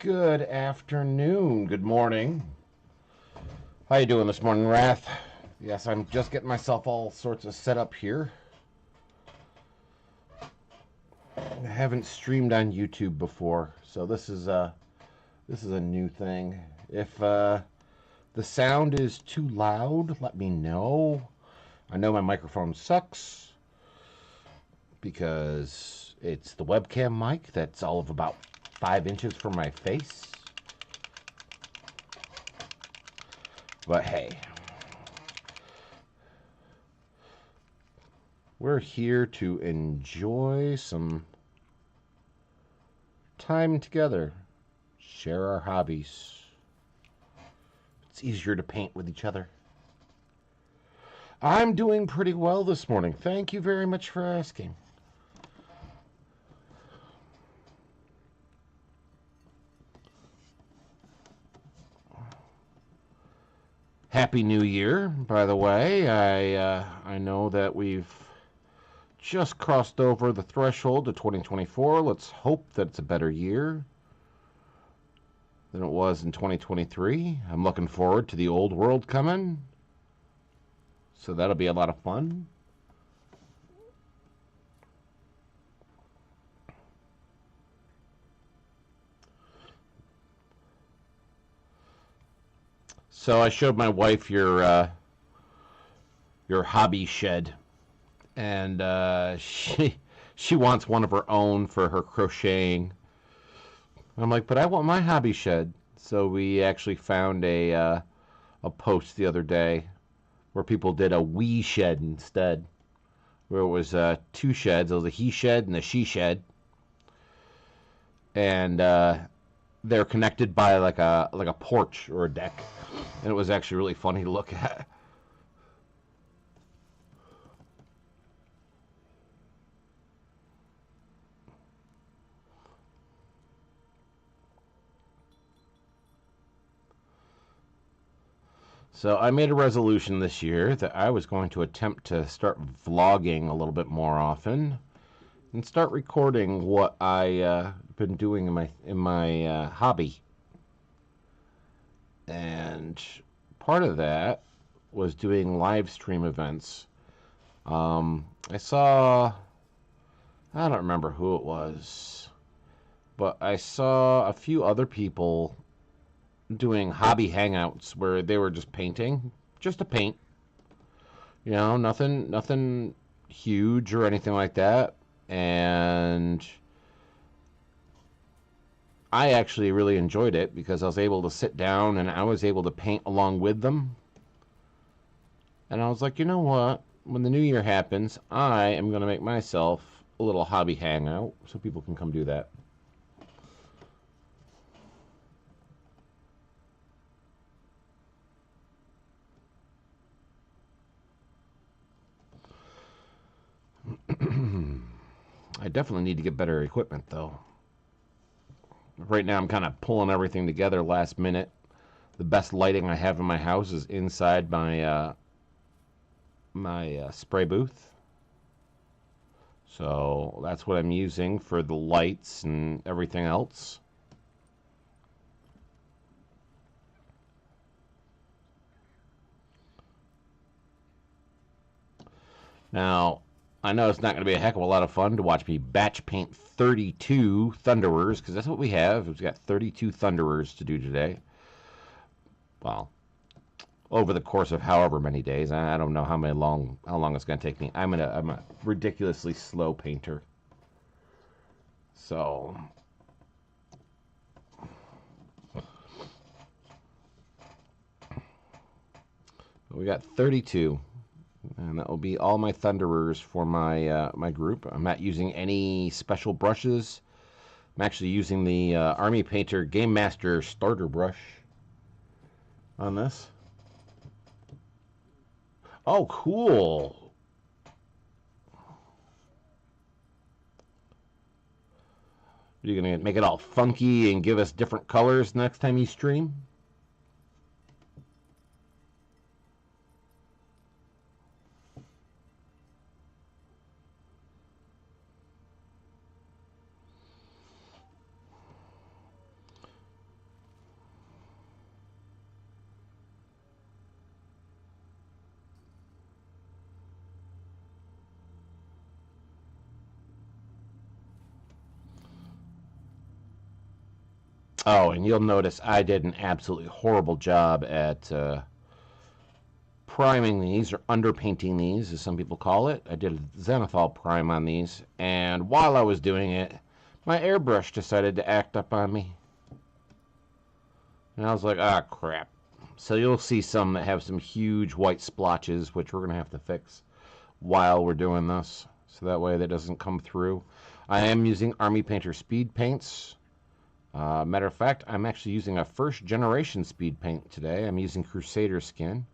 Good afternoon. Good morning. How you doing this morning, Wrath? Yes, I'm just getting myself all sorts of set up here. I haven't streamed on YouTube before, so this is a new thing. If the sound is too loud, let me know. I know my microphone sucks because it's the webcam mic that's all of about 5 inches from my face. But hey, we're here to enjoy some time together, share our hobbies. It's easier to paint with each other. I'm doing pretty well this morning. Thank you very much for asking. Happy New Year, by the way. I know that we've just crossed over the threshold to 2024. Let's hope that it's a better year than it was in 2023. I'm looking forward to the old world coming, so that'll be a lot of fun. So I showed my wife your hobby shed, and she wants one of her own for her crocheting. I'm like, but I want my hobby shed. So we actually found a post the other day where people did a we shed instead, where it was 2 sheds. It was a he shed and a she shed, and they're connected by like a porch or a deck, and it was actually really funny to look at. So I made a resolution this year that I was going to attempt to start vlogging a little bit more often and start recording what I been doing in my hobby. And part of that was doing live stream events. I saw, I don't remember who it was, but I saw a few other people doing hobby hangouts where they were just painting, just to paint. You know, nothing huge or anything like that. And I actually really enjoyed it because I was able to sit down and I was able to paint along with them. And I was like, you know what? When the new year happens, I am going to make myself a little hobby hangout so people can come do that. I definitely need to get better equipment, though. Right now, I'm kind of pulling everything together last minute. The best lighting I have in my house is inside my spray booth. So that's what I'm using for the lights and everything else. Now, I know it's not going to be a heck of a lot of fun to watch me batch paint 32 Thunderers, because that's what we have. We've got 32 Thunderers to do today. Well, over the course of however many days. I don't know how long it's going to take me. I'm a ridiculously slow painter. So we got 32. And that will be all my Thunderers for my group. I'm not using any special brushes. I'm actually using the Army Painter Game Master starter brush on this. Oh, cool. You're going to make it all funky and give us different colors next time you stream? Oh, and you'll notice I did an absolutely horrible job at priming these, or underpainting these, as some people call it. I did a zenithal prime on these, and while I was doing it, my airbrush decided to act up on me. And I was like, ah, crap. So you'll see some that have some huge white splotches, which we're going to have to fix while we're doing this, so that way that doesn't come through. I am using Army Painter speed paints. Matter of fact, I'm actually using a first generation speed paint today. I'm using Crusader skin.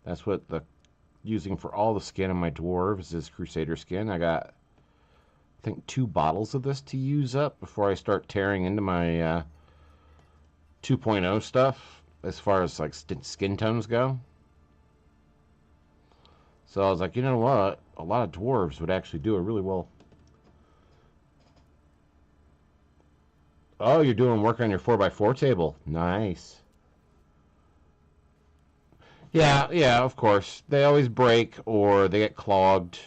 That's what the using for all the skin of my dwarves is Crusader skin. I got, I think, 2 bottles of this to use up before I start tearing into my 2.0 stuff as far as like skin tones go. So I was like, you know what? A lot of dwarves would actually do it really well. Oh, you're doing work on your 4x4 table. Nice. Yeah, of course. They always break or they get clogged,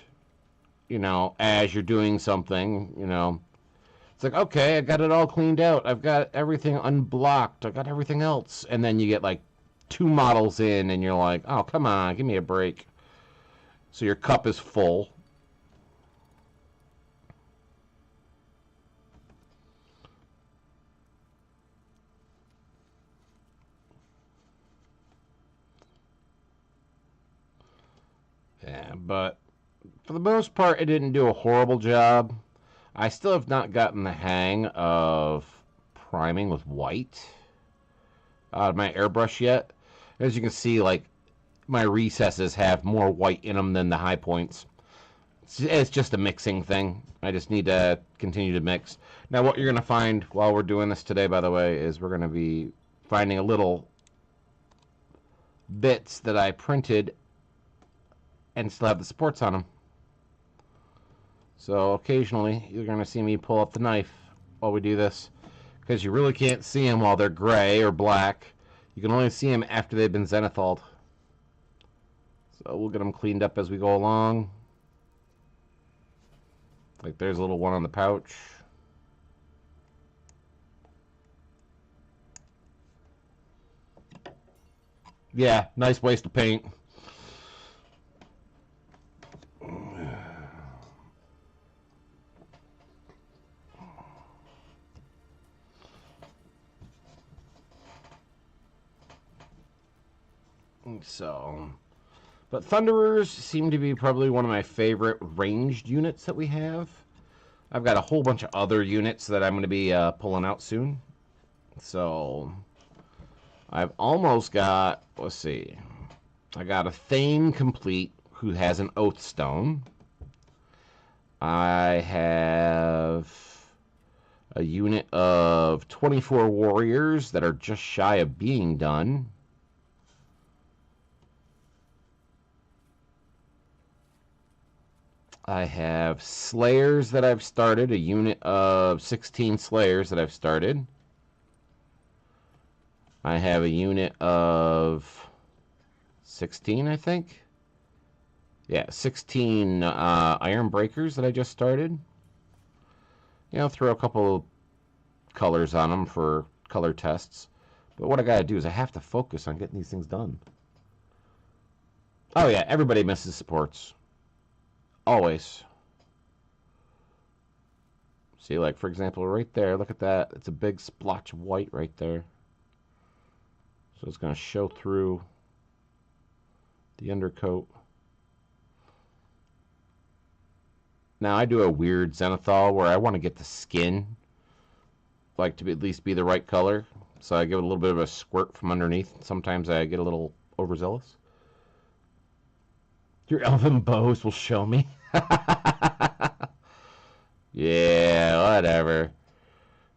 as you're doing something, It's like, okay, I got it all cleaned out. I've got everything unblocked. I got everything else. And then you get like 2 models in and you're like, oh, come on, give me a break. So your cup is full. Yeah, but for the most part, it didn't do a horrible job. I still have not gotten the hang of priming with white out of my airbrush yet. As you can see, like, my recesses have more white in them than the high points. It's just a mixing thing. I just need to continue to mix. Now, what you're going to find while we're doing this today, by the way, is we're going to be finding a little bits that I printed and still have the supports on them. So occasionally you're going to see me pull up the knife while we do this, because you really can't see them while they're gray or black. You can only see them after they've been zenithaled. So we'll get them cleaned up as we go along. Like there's a little one on the pouch. Yeah, nice waste of paint. So, but Thunderers seem to be probably one of my favorite ranged units that we have. I've got a whole bunch of other units that I'm going to be pulling out soon. So, I've almost got, let's see, I got a Thane complete who has an Oath Stone. I have a unit of 24 warriors that are just shy of being done. I have Slayers that I've started, a unit of 16 Slayers that I've started. I have a unit of 16, I think. Yeah, 16 Iron Breakers that I just started. Throw a couple of colors on them for color tests. But what I gotta do is I have to focus on getting these things done. Oh yeah, everybody misses supports. Always. See, like, for example, right there, look at that. It's a big splotch of white right there. So it's going to show through the undercoat. Now, I do a weird zenithal where I want to get the skin, like, to at least be the right color. So I give it a little bit of a squirt from underneath. Sometimes I get a little overzealous. Your elven bows will show me. Yeah, whatever.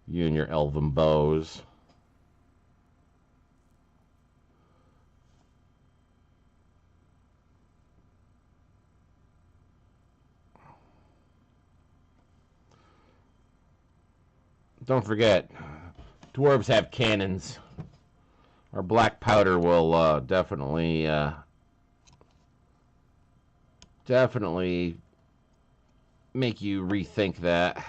You and your elven bows. Don't forget, dwarves have cannons. Our black powder will definitely make you rethink that.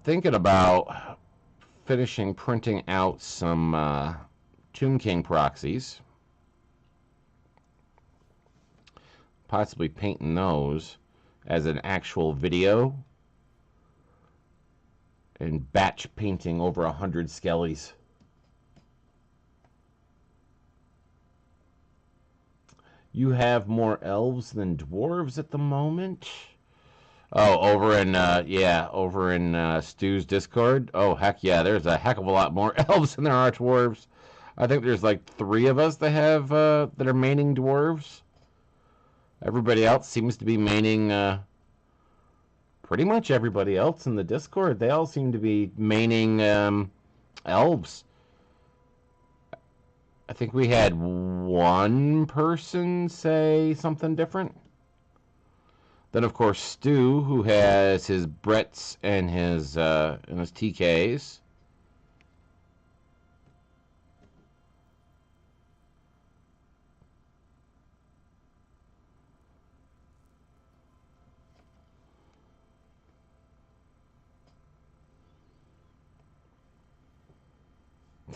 thinking about finishing printing out some Tomb King proxies. Possibly painting those as an actual video. And batch painting over 100 skellies. You have more elves than dwarves at the moment? Oh, over in Stu's Discord. Oh, heck yeah, there's a heck of a lot more elves than there are dwarves. I think there's like 3 of us that have that are maining dwarves. Everybody else seems to be maining pretty much everybody else in the Discord. They all seem to be maining elves. I think we had one person say something different. Then, of course, Stu, who has his Bretts and his TKs.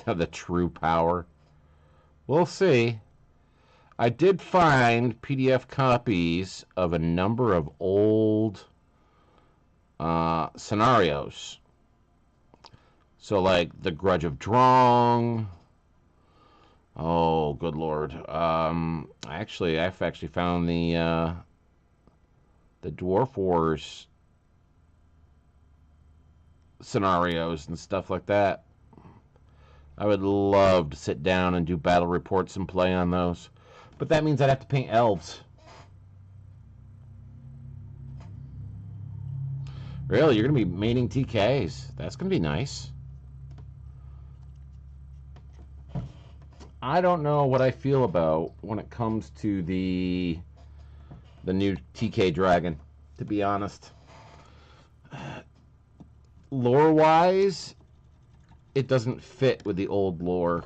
The true power. We'll see. I did find PDF copies of a number of old scenarios. So, like the Grudge of Drong. Oh, good lord. I've actually found the Dwarf Wars scenarios and stuff like that. I would love to sit down and do battle reports and play on those. But that means I'd have to paint elves. Really? You're going to be maining TKs? That's going to be nice. I don't know what I feel about when it comes to the new TK Dragon, to be honest. Lore-wise, it doesn't fit with the old lore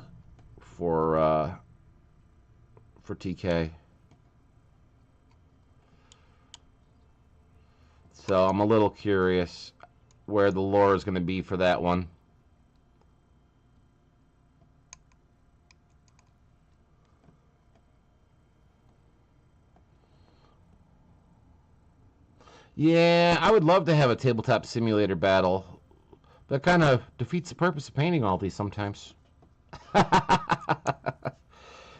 for TK. So I'm a little curious where the lore is going to be for that one. Yeah, I would love to have a tabletop simulator battle. That kind of defeats the purpose of painting all these sometimes.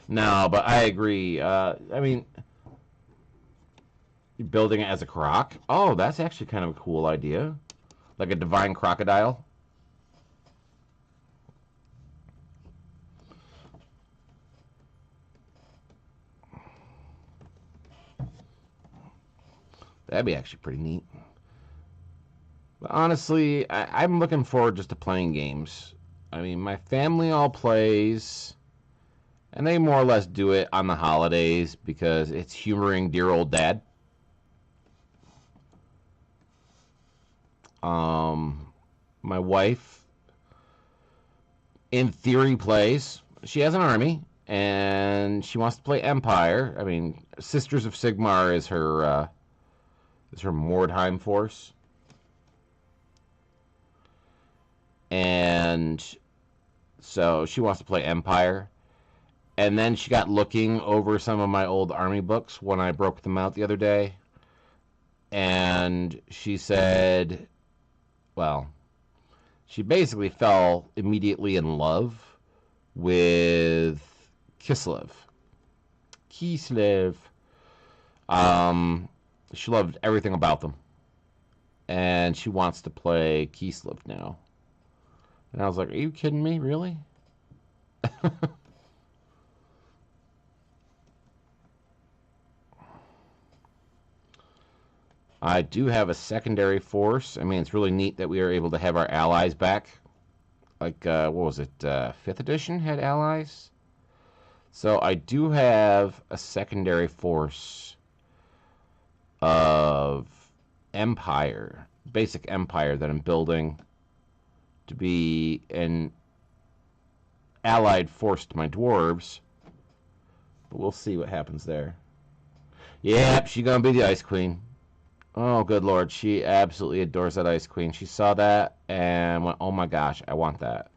No, but I agree. I mean, building it as a croc. Oh, that's actually kind of a cool idea. Like a divine crocodile. That'd be actually pretty neat. But honestly, I'm looking forward just to playing games. I mean, my family all plays, and they more or less do it on the holidays because it's humoring dear old dad. My wife, in theory, plays. She has an army, and she wants to play Empire. I mean, Sisters of Sigmar is her Mordheim force. And so she wants to play Empire. And then she got looking over some of my old army books when I broke them out the other day. And she said, well, she basically fell immediately in love with Kislev. She loved everything about them. And she wants to play Kislev now. And I was like, are you kidding me? Really? I do have a secondary force. I mean, it's really neat that we are able to have our allies back. Like, what was it? 5th edition had allies? So I do have a secondary force of Empire, basic Empire that I'm building to be an allied force to my dwarves. But we'll see what happens there. Yep, she's gonna be the Ice Queen. Oh, good Lord. She absolutely adores that Ice Queen. She saw that and went, oh my gosh, I want that.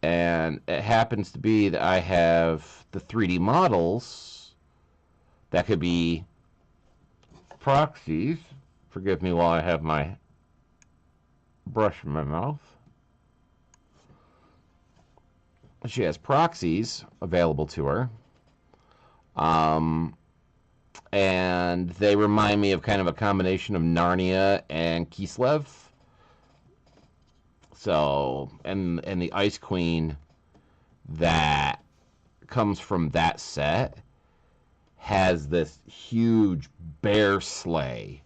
And it happens to be that I have the 3D models that could be proxies. Forgive me while I have my brush in my mouth. She has proxies available to her. And they remind me of kind of a combination of Narnia and Kislev. So, and the Ice Queen that comes from that set has this huge bear sleigh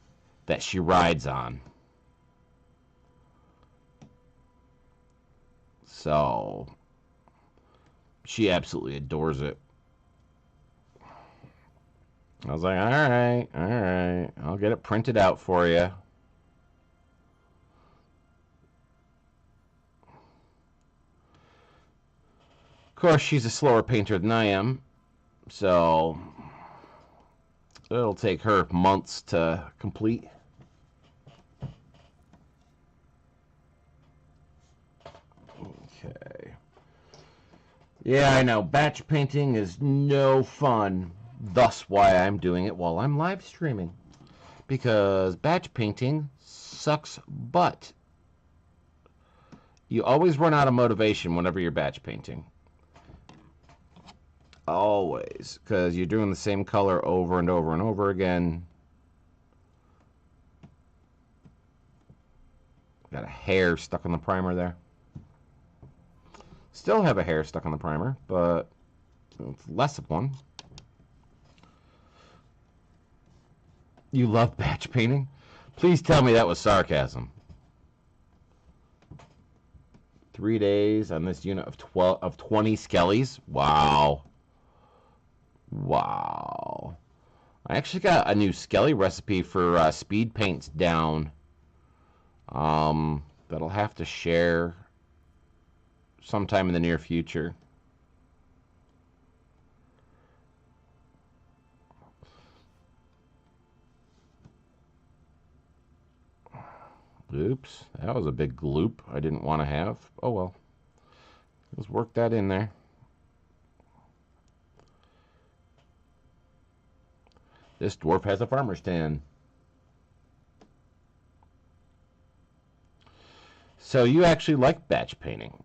that she rides on. So, she absolutely adores it. I was like, all right, I'll get it printed out for you. Of course, she's a slower painter than I am, so it'll take her months to complete. Okay. Yeah, I know. Batch painting is no fun. Thus why I'm doing it while I'm live streaming. Because batch painting sucks butt. You always run out of motivation whenever you're batch painting. Always. Because you're doing the same color over and over and over again. Got a hair stuck on the primer there. Still have a hair stuck on the primer, but it's less of one. You love batch painting? Please tell me that was sarcasm. 3 days on this unit of 20 skellies? Wow. Wow. I actually got a new skelly recipe for speed paints down. That'll have to share sometime in the near future. Oops, that was a big gloop I didn't want to have. Oh well. Let's work that in there. This dwarf has a farmer's tan. So you actually like batch painting.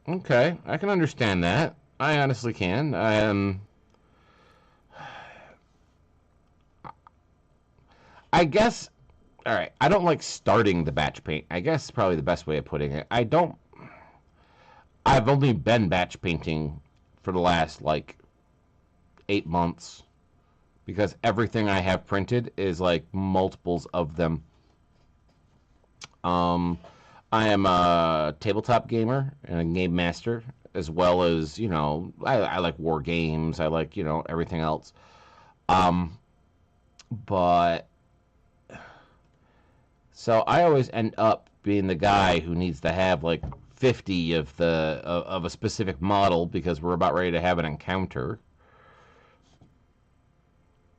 Okay, I can understand that. I honestly can. I guess, all right, I don't like starting the batch paint. I guess is probably the best way of putting it. I've only been batch painting for the last, like, 8 months. Because everything I have printed is, like, multiples of them. I am a tabletop gamer and a game master, as well as, you know, I like war games. I like, you know, everything else. But so I always end up being the guy who needs to have like 50 of a specific model because we're about ready to have an encounter.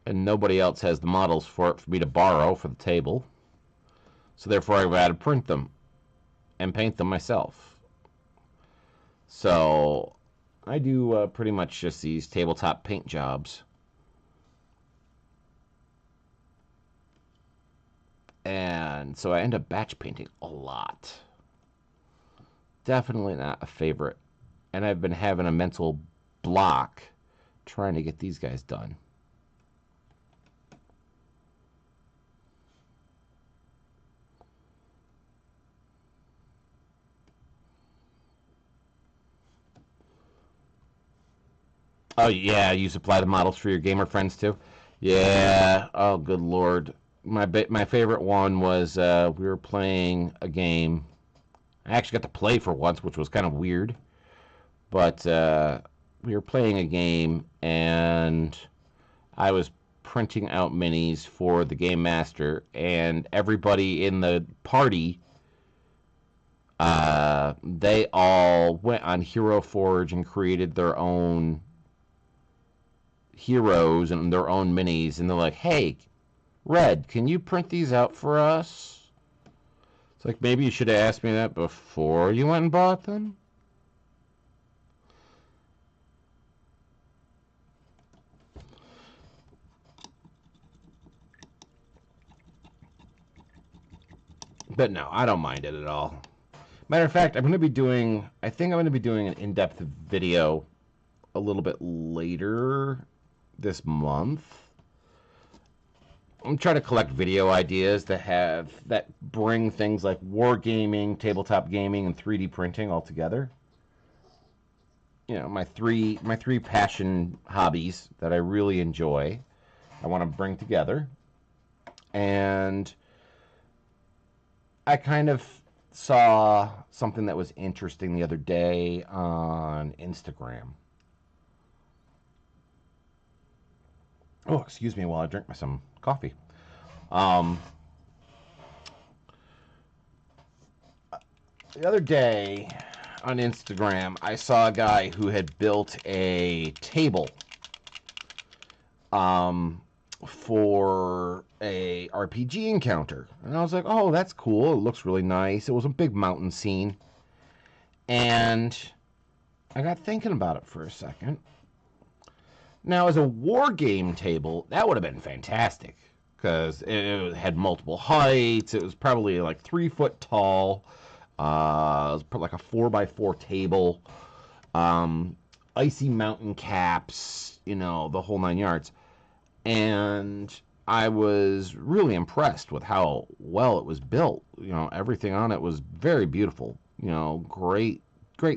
And nobody else has the models for me to borrow for the table. So therefore I've got to print them and paint them myself. So I do pretty much just these tabletop paint jobs. And so I end up batch painting a lot. Definitely not a favorite. And I've been having a mental block trying to get these guys done. Oh, yeah, you supply the models for your gamer friends, too? Yeah, oh, good Lord. My favorite one was we were playing a game. I actually got to play for once, which was kind of weird. But we were playing a game, and I was printing out minis for the game master, and everybody in the party, they all went on Hero Forge and created their own heroes and their own minis, and they're like, hey, Red, can you print these out for us? It's like, maybe you should have asked me that before you went and bought them. But no, I don't mind it at all. Matter of fact, I think I'm going to be doing an in-depth video a little bit later this month. I'm trying to collect video ideas that bring things like wargaming, tabletop gaming, and 3D printing all together. You know, my three passion hobbies that I really enjoy. I want to bring together. And I kind of saw something that was interesting the other day on Instagram. Oh, excuse me while I drink some coffee. The other day on Instagram, I saw a guy who had built a table for a RPG encounter. And I was like, oh, that's cool. It looks really nice. It was a big mountain scene. And I got thinking about it for a second. Now, as a war game table, that would have been fantastic because it had multiple heights. It was probably like 3 foot tall. It was like a 4x4 table. Icy mountain caps, you know, the whole 9 yards. And I was really impressed with how well it was built. You know, everything on it was very beautiful. You know, great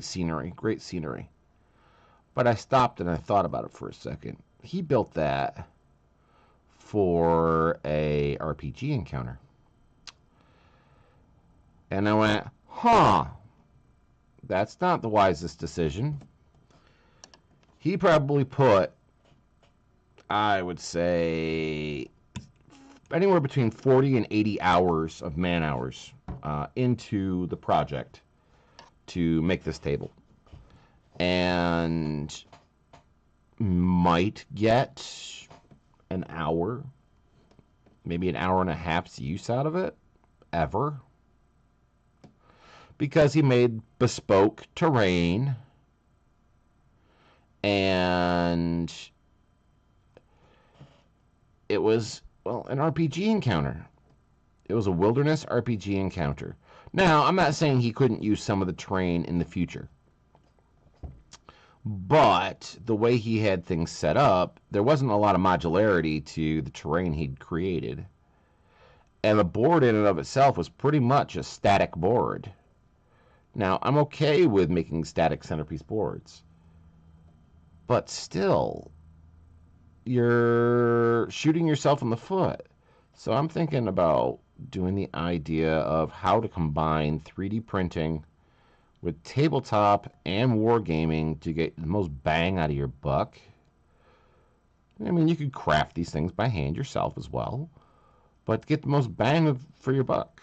scenery, great scenery. But I stopped and I thought about it for a second. He built that for a RPG encounter. And I went, huh, that's not the wisest decision. He probably put, I would say, anywhere between 40 and 80 hours of man hours into the project to make this table. And might get an hour, maybe an hour and a half's use out of it, ever. Because he made bespoke terrain and it was, well, an RPG encounter. It was a wilderness RPG encounter. Now, I'm not saying he couldn't use some of the terrain in the future. But the way he had things set up, there wasn't a lot of modularity to the terrain he'd created. And the board in and of itself was pretty much a static board. Now, I'm okay with making static centerpiece boards. But still, you're shooting yourself in the foot. So I'm thinking about doing the idea of how to combine 3D printing with tabletop and wargaming to get the most bang out of your buck. I mean, you could craft these things by hand yourself as well, but get the most bang for your buck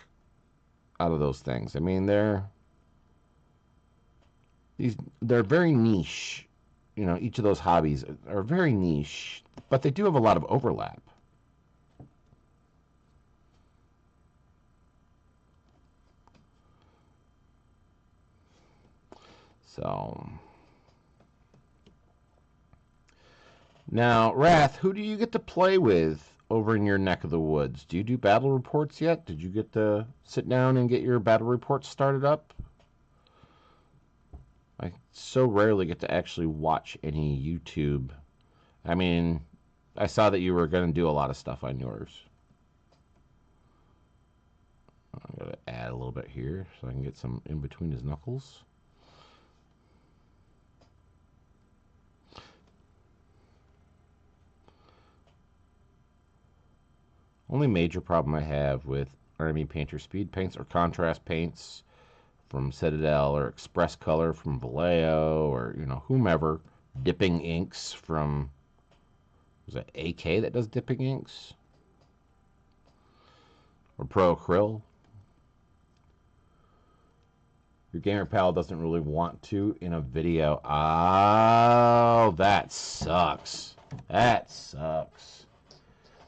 out of those things. I mean, they're very niche. You know, each of those hobbies are very niche, but they do have a lot of overlap. So now, Wrath, who do you get to play with over in your neck of the woods? Do you do battle reports yet? Did you get to sit down and get your battle reports started up? I so rarely get to actually watch any YouTube. I mean, I saw that you were going to do a lot of stuff on yours. I'm going to add a little bit here so I can get some in between his knuckles. Only major problem I have with Army Painter speed paints or contrast paints from Citadel or Express Color from Vallejo or, you know, whomever. Dipping inks from, was it AK that does dipping inks? Or Pro Acryl? Your gamer pal doesn't really want to in a video. Oh, that sucks. That sucks.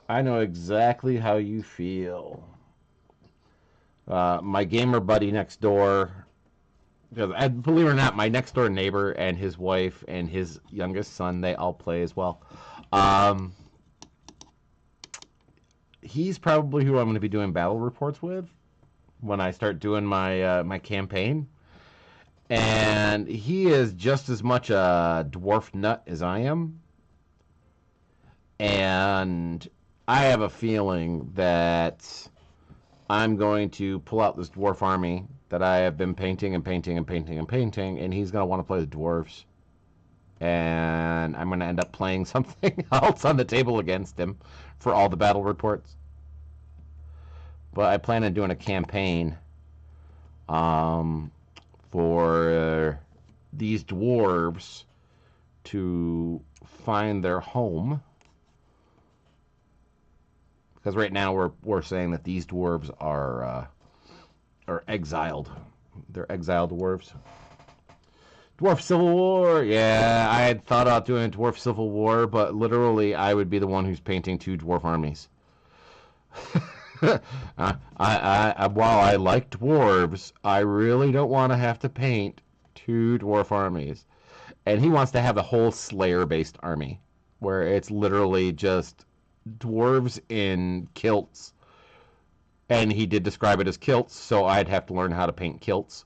I know exactly how you feel. My gamer buddy next door, because believe it or not, my next door neighbor and his wife and his youngest son, they all play as well. Um, he's probably who I'm going to be doing battle reports with when I start doing my campaign. And he is just as much a dwarf nut as I am. And I have a feeling that I'm going to pull out this dwarf army that I have been painting and painting and painting and painting, and he's going to want to play the dwarves. And I'm going to end up playing something else on the table against him for all the battle reports. But I plan on doing a campaign for these dwarves to find their home. Because right now we're saying that these dwarves are exiled. They're exiled dwarves. Dwarf Civil War. Yeah, I had thought about doing a Dwarf Civil War, but literally I would be the one who's painting two dwarf armies. While I like dwarves, I really don't want to have to paint two dwarf armies. And he wants to have a whole Slayer-based army, where it's literally just dwarves in kilts. And he did describe it as kilts, so I'd have to learn how to paint kilts.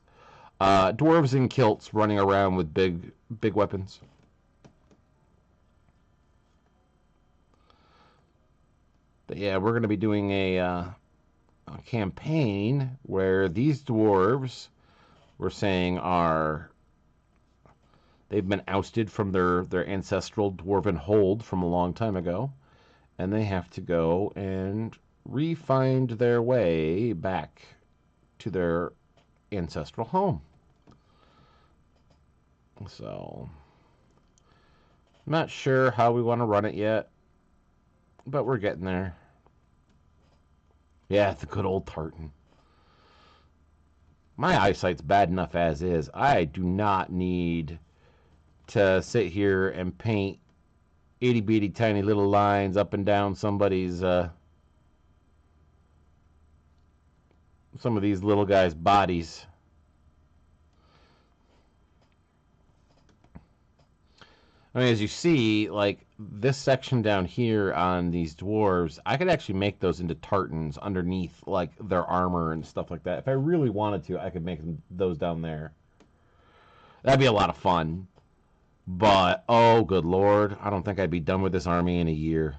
Dwarves in kilts running around with big weapons. But yeah, we're going to be doing a campaign where these dwarves, we're saying, they've been ousted from their ancestral dwarven hold from a long time ago, and they have to go and re-find their way back to their ancestral home. So, I'm not sure how we want to run it yet, but we're getting there. Yeah, the good old tartan. My eyesight's bad enough as is. I do not need to sit here and paint itty bitty tiny little lines up and down somebody's some of these little guys' bodies. I mean, as you see, like this section down here on these dwarves, I could actually make those into tartans underneath like their armor and stuff like that. If I really wanted to, I could make those down there. That'd be a lot of fun. But, oh, good Lord, I don't think I'd be done with this army in a year.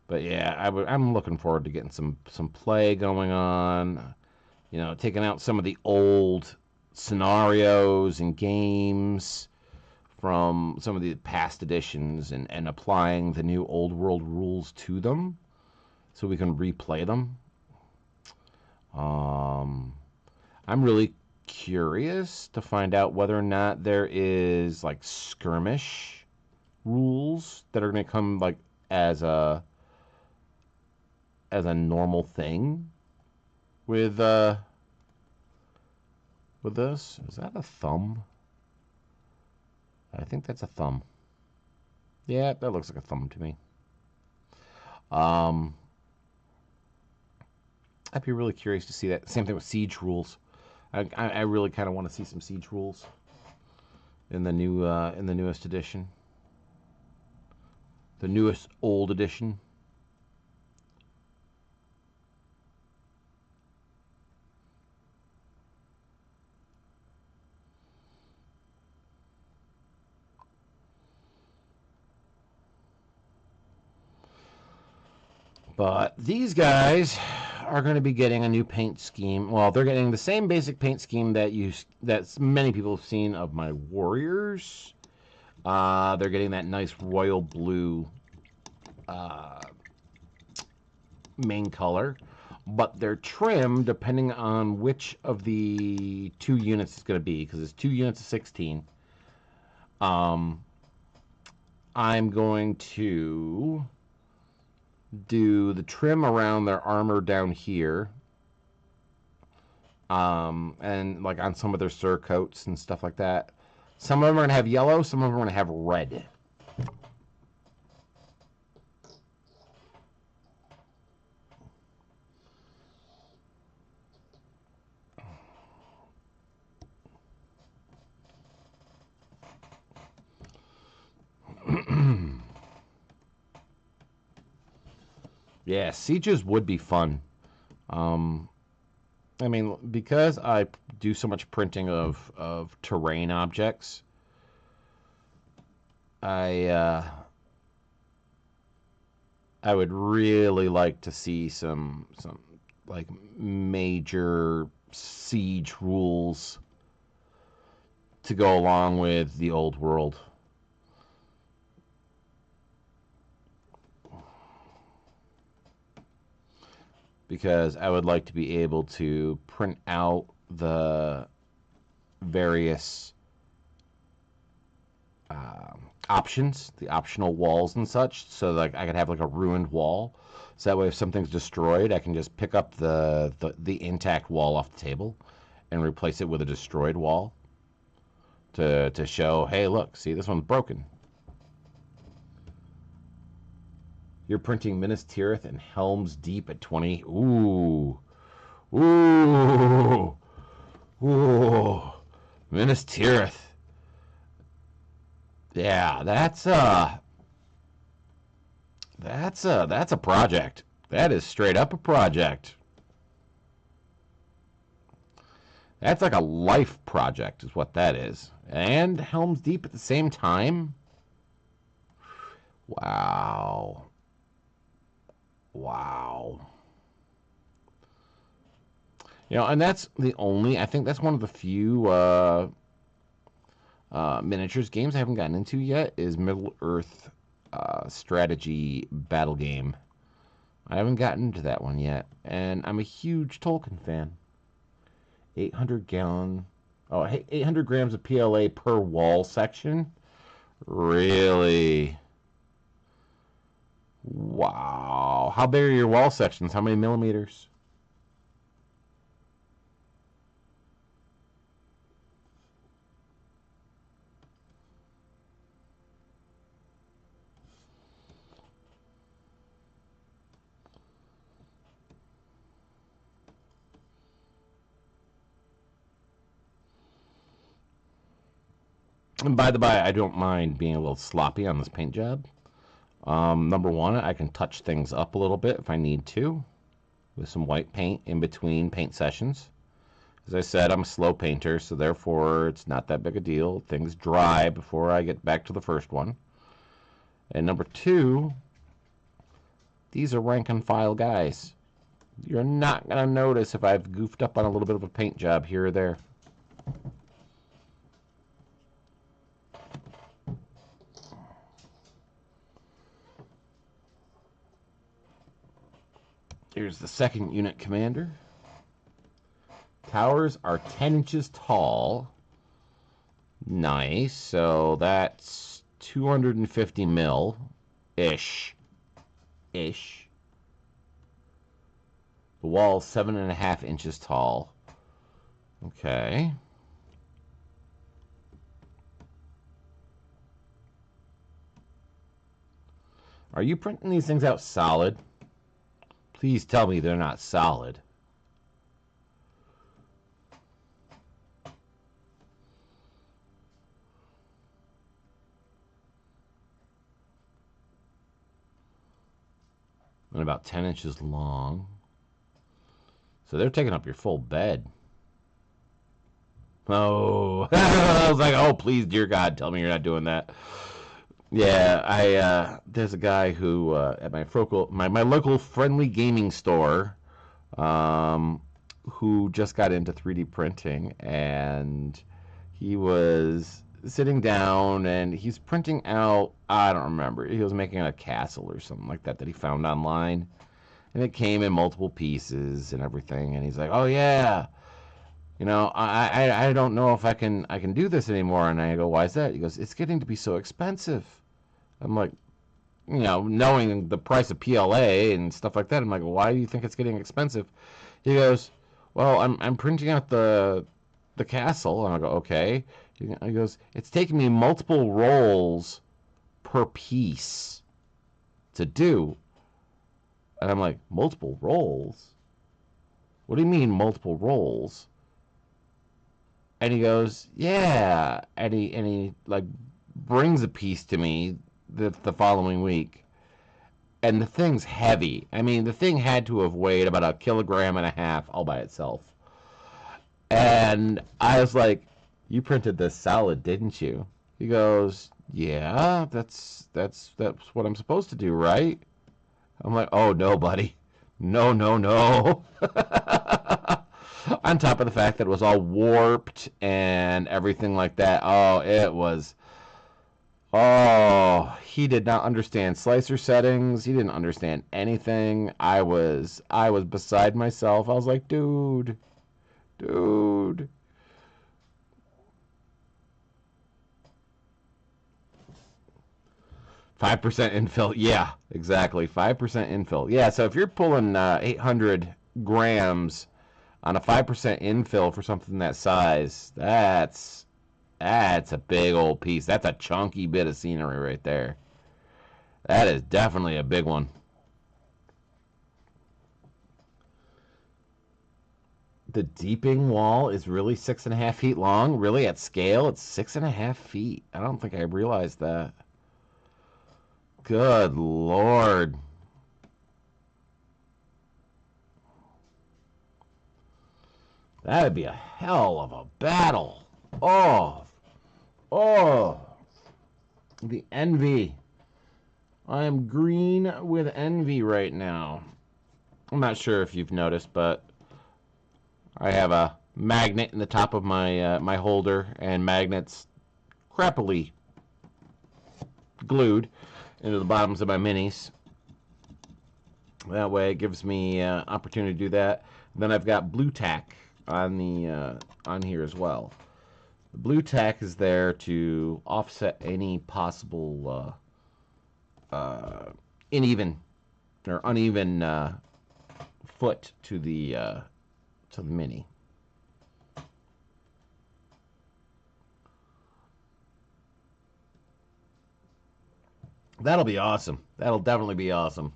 But yeah, I'm looking forward to getting some play going on. You know, taking out some of the old scenarios and games from some of the past editions and applying the new old world rules to them so we can replay them. I'm really curious to find out whether or not there is like skirmish rules that are going to come like as a normal thing with this. Is that a thumb? I think that's a thumb. Yeah, that looks like a thumb to me. I'd be really curious to see that. Same thing with siege rules. I really kind of want to see some siege rules in the newest edition, the newest old edition. But these guys are going to be getting a new paint scheme. Well, they're getting the same basic paint scheme that many people have seen of my warriors. They're getting that nice royal blue main color, but they're trimmed depending on which of the two units it's going to be, because it's 2 units of 16. I'm going to do the trim around their armor down here and like on some of their surcoats and stuff like that. Some of them are going to have yellow, some of them are going to have red. Yeah, sieges would be fun. Um, I mean, because I do so much printing of terrain objects, I I would really like to see some like major siege rules to go along with the old world. Because I would like to be able to print out the various options, the optional walls and such, so like I could have like a ruined wall. So that way, if something's destroyed, I can just pick up the intact wall off the table and replace it with a destroyed wall to show, hey, look, see, this one's broken. You're printing Minas Tirith and Helm's Deep at 20. Ooh, ooh, ooh, Minas Tirith. Yeah, that's a project. That is straight up a project. That's like a life project, is what that is. And Helm's Deep at the same time. Wow, wow. You know, and that's the only. I think that's one of the few miniatures games I haven't gotten into yet. Is Middle Earth strategy battle game. I haven't gotten into that one yet, and I'm a huge Tolkien fan. 800 gallon, oh, 800 grams of PLA per wall section. Really? Wow. How big are your wall sections? How many millimeters? And by the by, I don't mind being a little sloppy on this paint job. Number one, I can touch things up a little bit if I need to with some white paint in between paint sessions. As I said, I'm a slow painter, so therefore it's not that big a deal. Things dry before I get back to the first one. And number two, these are rank and file guys. You're not going to notice if I've goofed up on a little bit of a paint job here or there. Here's the second unit commander. Towers are 10 inches tall. Nice. So that's 250 mil-ish. Ish. The wall's 7.5 inches tall. Okay. Are you printing these things out solid? Please tell me they're not solid. And about 10 inches long. So they're taking up your full bed. Oh, I was like, oh, please, dear God, tell me you're not doing that. Yeah, there's a guy who at my local friendly gaming store, who just got into 3D printing, and he was sitting down and he's printing out, I don't remember, he was making a castle or something like that he found online, and it came in multiple pieces and everything, and he's like, oh yeah, you know, I don't know if I can do this anymore. And I go, why is that? He goes, it's getting to be so expensive. I'm like, you know, knowing the price of PLA and stuff like that, I'm like, why do you think it's getting expensive? He goes, well, I'm printing out the castle. And I go, okay. He goes, it's taking me multiple rolls per piece to do. And I'm like, multiple rolls? What do you mean multiple rolls? And he goes, yeah. And he like brings a piece to me the following week. And the thing's heavy. I mean, the thing had to have weighed about 1.5 kilograms all by itself. And I was like, you printed this solid, didn't you? He goes, yeah, that's what I'm supposed to do, right? I'm like, oh no, buddy. No, no, no. On top of the fact that it was all warped and everything like that. Oh, it was. Oh, he did not understand slicer settings. He didn't understand anything. I was beside myself. I was like, dude. 5% infill. Yeah, exactly. 5% infill. Yeah, so if you're pulling 800 grams on a 5% infill for something that size, that's a big old piece. That's a chunky bit of scenery right there. That is definitely a big one. The deeping wall is really 6.5 feet long. Really, at scale, it's 6.5 feet. I don't think I realized that. Good Lord. That'd be a hell of a battle. Oh, oh, the envy. I am green with envy right now. I'm not sure if you've noticed, but I have a magnet in the top of my holder, and magnets crappily glued into the bottoms of my minis. That way, it gives me opportunity to do that. Then I've got blue tack on the on here as well. The blue tack is there to offset any possible uneven foot to the mini. That'll be awesome. That'll definitely be awesome.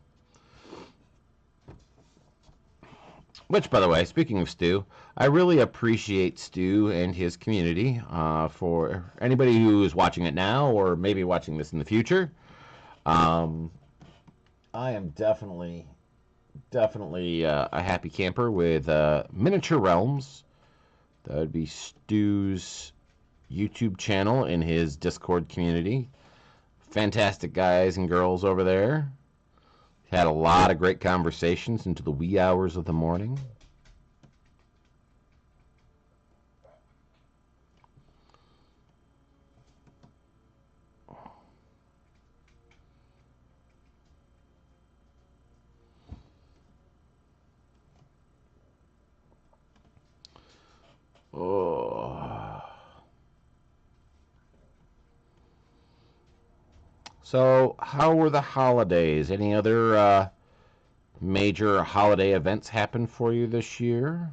Which, by the way, speaking of Stu, I really appreciate Stu and his community. For anybody who is watching it now or maybe watching this in the future, um, I am definitely a happy camper with Miniature Realms. That would be Stu's YouTube channel and his Discord community. Fantastic guys and girls over there. Had a lot of great conversations into the wee hours of the morning. Oh. So, how were the holidays? Any other major holiday events happen for you this year?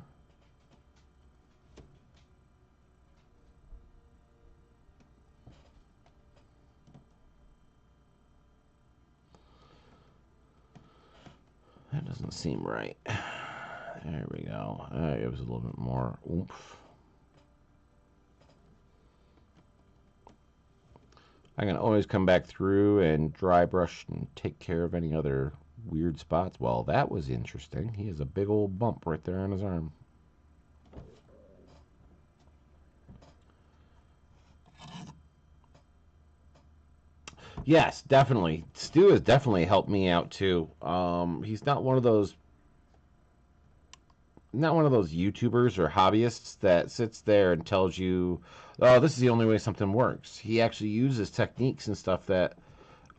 That doesn't seem right. There we go. It was a little bit more oomph. I can always come back through and dry brush and take care of any other weird spots. Well, that was interesting. He has a big old bump right there on his arm. Yes, definitely. Stu has definitely helped me out too. He's not one of those YouTubers or hobbyists that sits there and tells you, "Oh, this is the only way something works." He actually uses techniques and stuff that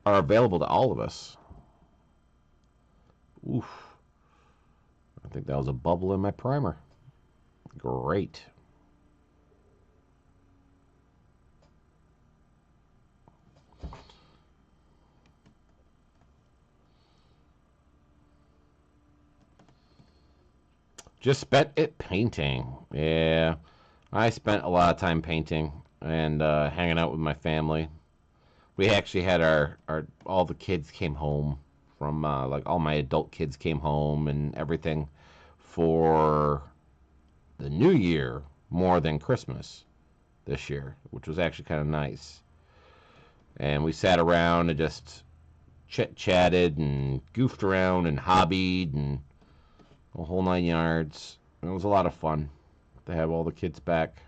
are available to all of us. Oof. I think that was a bubble in my primer. Great. Just spent it painting. Yeah, I spent a lot of time painting and hanging out with my family. We actually had our all the kids came home from like all my adult kids came home and everything for the New Year more than Christmas this year, which was actually kind of nice. And we sat around and just chit-chatted and goofed around and hobbied and the whole 9 yards. It was a lot of fun to have all the kids back.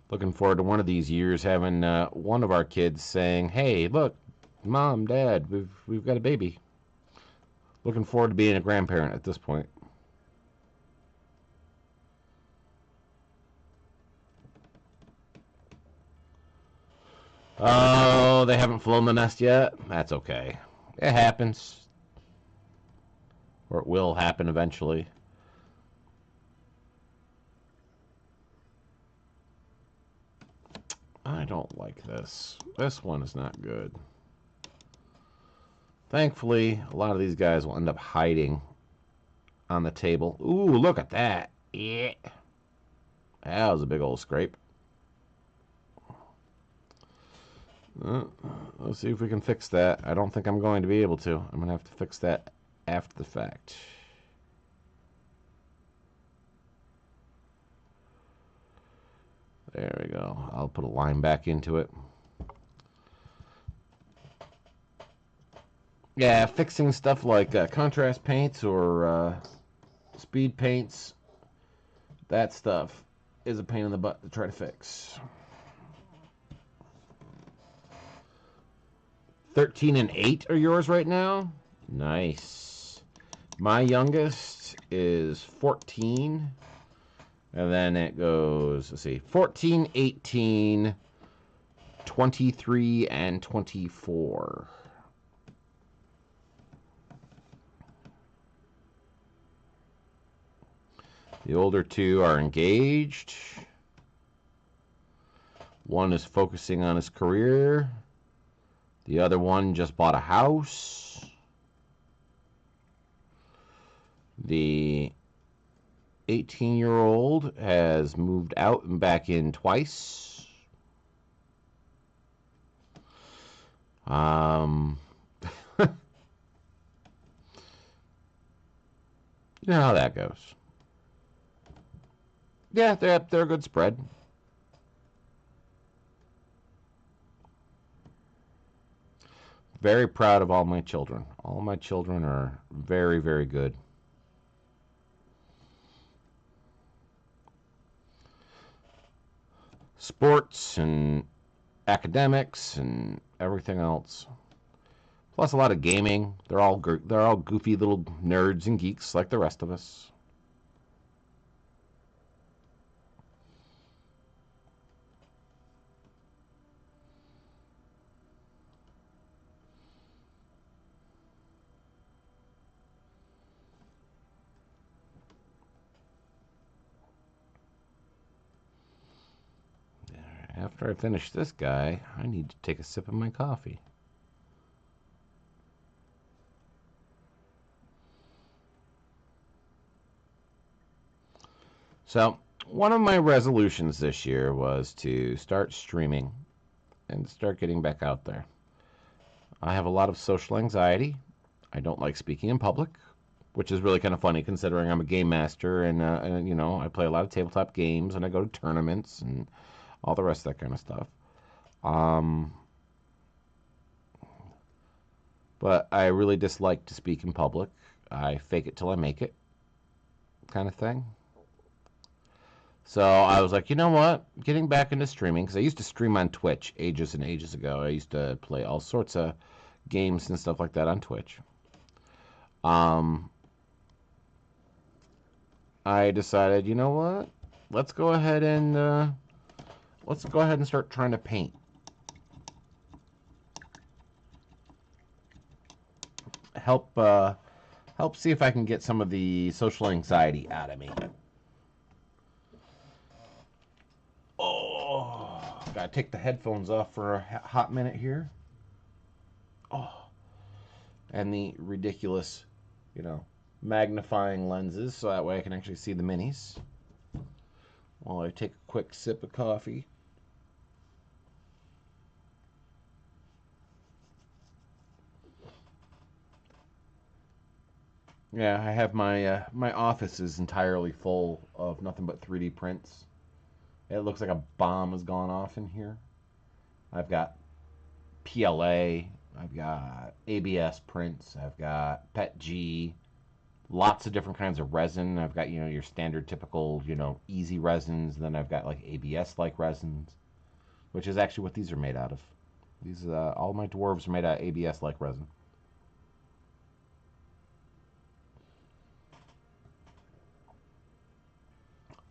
Looking forward to one of these years having one of our kids saying, "Hey, look, Mom, Dad, we've got a baby." Looking forward to being a grandparent at this point. Oh, they haven't flown the nest yet? That's okay. It happens. Or it will happen eventually. I don't like this. This one is not good. Thankfully, a lot of these guys will end up hiding on the table. Ooh, look at that. Yeah. That was a big old scrape. Let's see if we can fix that. I don't think I'm going to be able to. I'm going to have to fix that after the fact. There we go. I'll put a line back into it. Yeah, fixing stuff like contrast paints or speed paints, that stuff is a pain in the butt to try to fix. 13 and 8 are yours right now? Nice. My youngest is 14. And then it goes, let's see, 14, 18, 23, and 24. The older two are engaged. One is focusing on his career. The other one just bought a house. The 18-year-old has moved out and back in twice. You know how that goes. Yeah, they're a good spread. Very proud of all my children. All my children are very, very good. Sports and academics and everything else. Plus a lot of gaming. They're all goofy little nerds and geeks like the rest of us. After I finish this guy, I need to take a sip of my coffee. So, one of my resolutions this year was to start streaming and start getting back out there. I have a lot of social anxiety. I don't like speaking in public, which is really kind of funny considering I'm a game master and you know, I play a lot of tabletop games and I go to tournaments and all the rest of that kind of stuff. But I really dislike to speak in public. I fake it till I make it kind of thing. So I was like, you know what? Getting back into streaming, because I used to stream on Twitch ages and ages ago. I used to play all sorts of games and stuff like that on Twitch. I decided, you know what? Let's go ahead and start trying to paint. Help see if I can get some of the social anxiety out of me. Oh, gotta take the headphones off for a hot minute here. Oh, and the ridiculous, you know, magnifying lenses so that way I can actually see the minis while I take a quick sip of coffee. Yeah, I have my office is entirely full of nothing but 3D prints. It looks like a bomb has gone off in here. I've got PLA, I've got ABS prints, I've got PETG, lots of different kinds of resin. I've got, your standard typical, easy resins. Then I've got like ABS like resins, which is actually what these are made out of. These all my dwarves are made out of ABS like resin.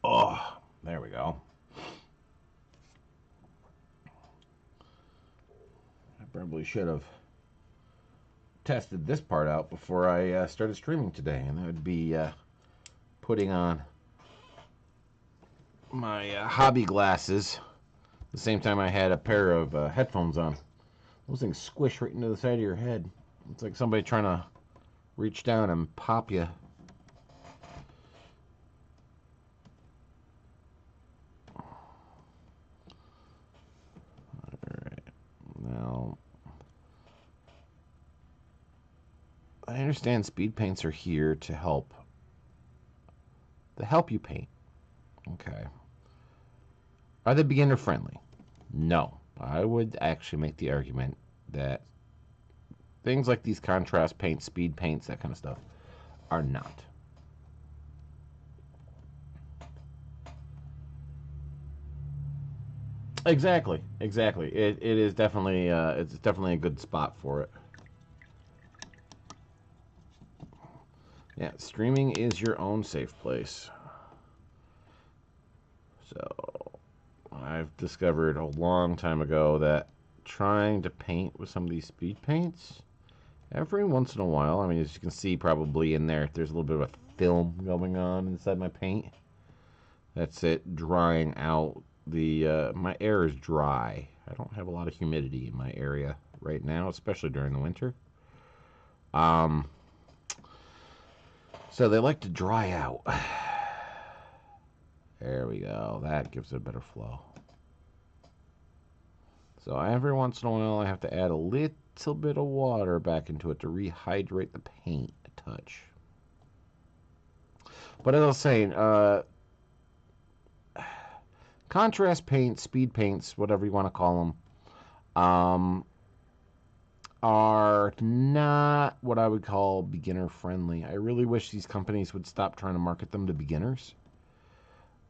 Oh, there we go. I probably should have tested this part out before I started streaming today, and that would be putting on my hobby glasses the same time I had a pair of headphones on. Those things squish right into the side of your head. It's like somebody trying to reach down and pop you. Alright, now I understand speed paints are here to help you paint. Okay. Are they beginner friendly? No. I would actually make the argument that things like these contrast paints, speed paints, that kind of stuff are not. Exactly. It is definitely it's definitely a good spot for it. Yeah, streaming is your own safe place. So I've discovered a long time ago that trying to paint with some of these speed paints, every once in a while, I mean, as you can see probably in there's a little bit of a film going on inside my paint. That's it drying out. My air is dry. I don't have a lot of humidity in my area right now, especially during the winter. Um, so they like to dry out. There we go. That gives it a better flow. So every once in a while, I have to add a little bit of water back into it to rehydrate the paint a touch. But as I was saying, contrast paints, speed paints, whatever you want to call them, are not what I would call beginner friendly. I really wish these companies would stop trying to market them to beginners.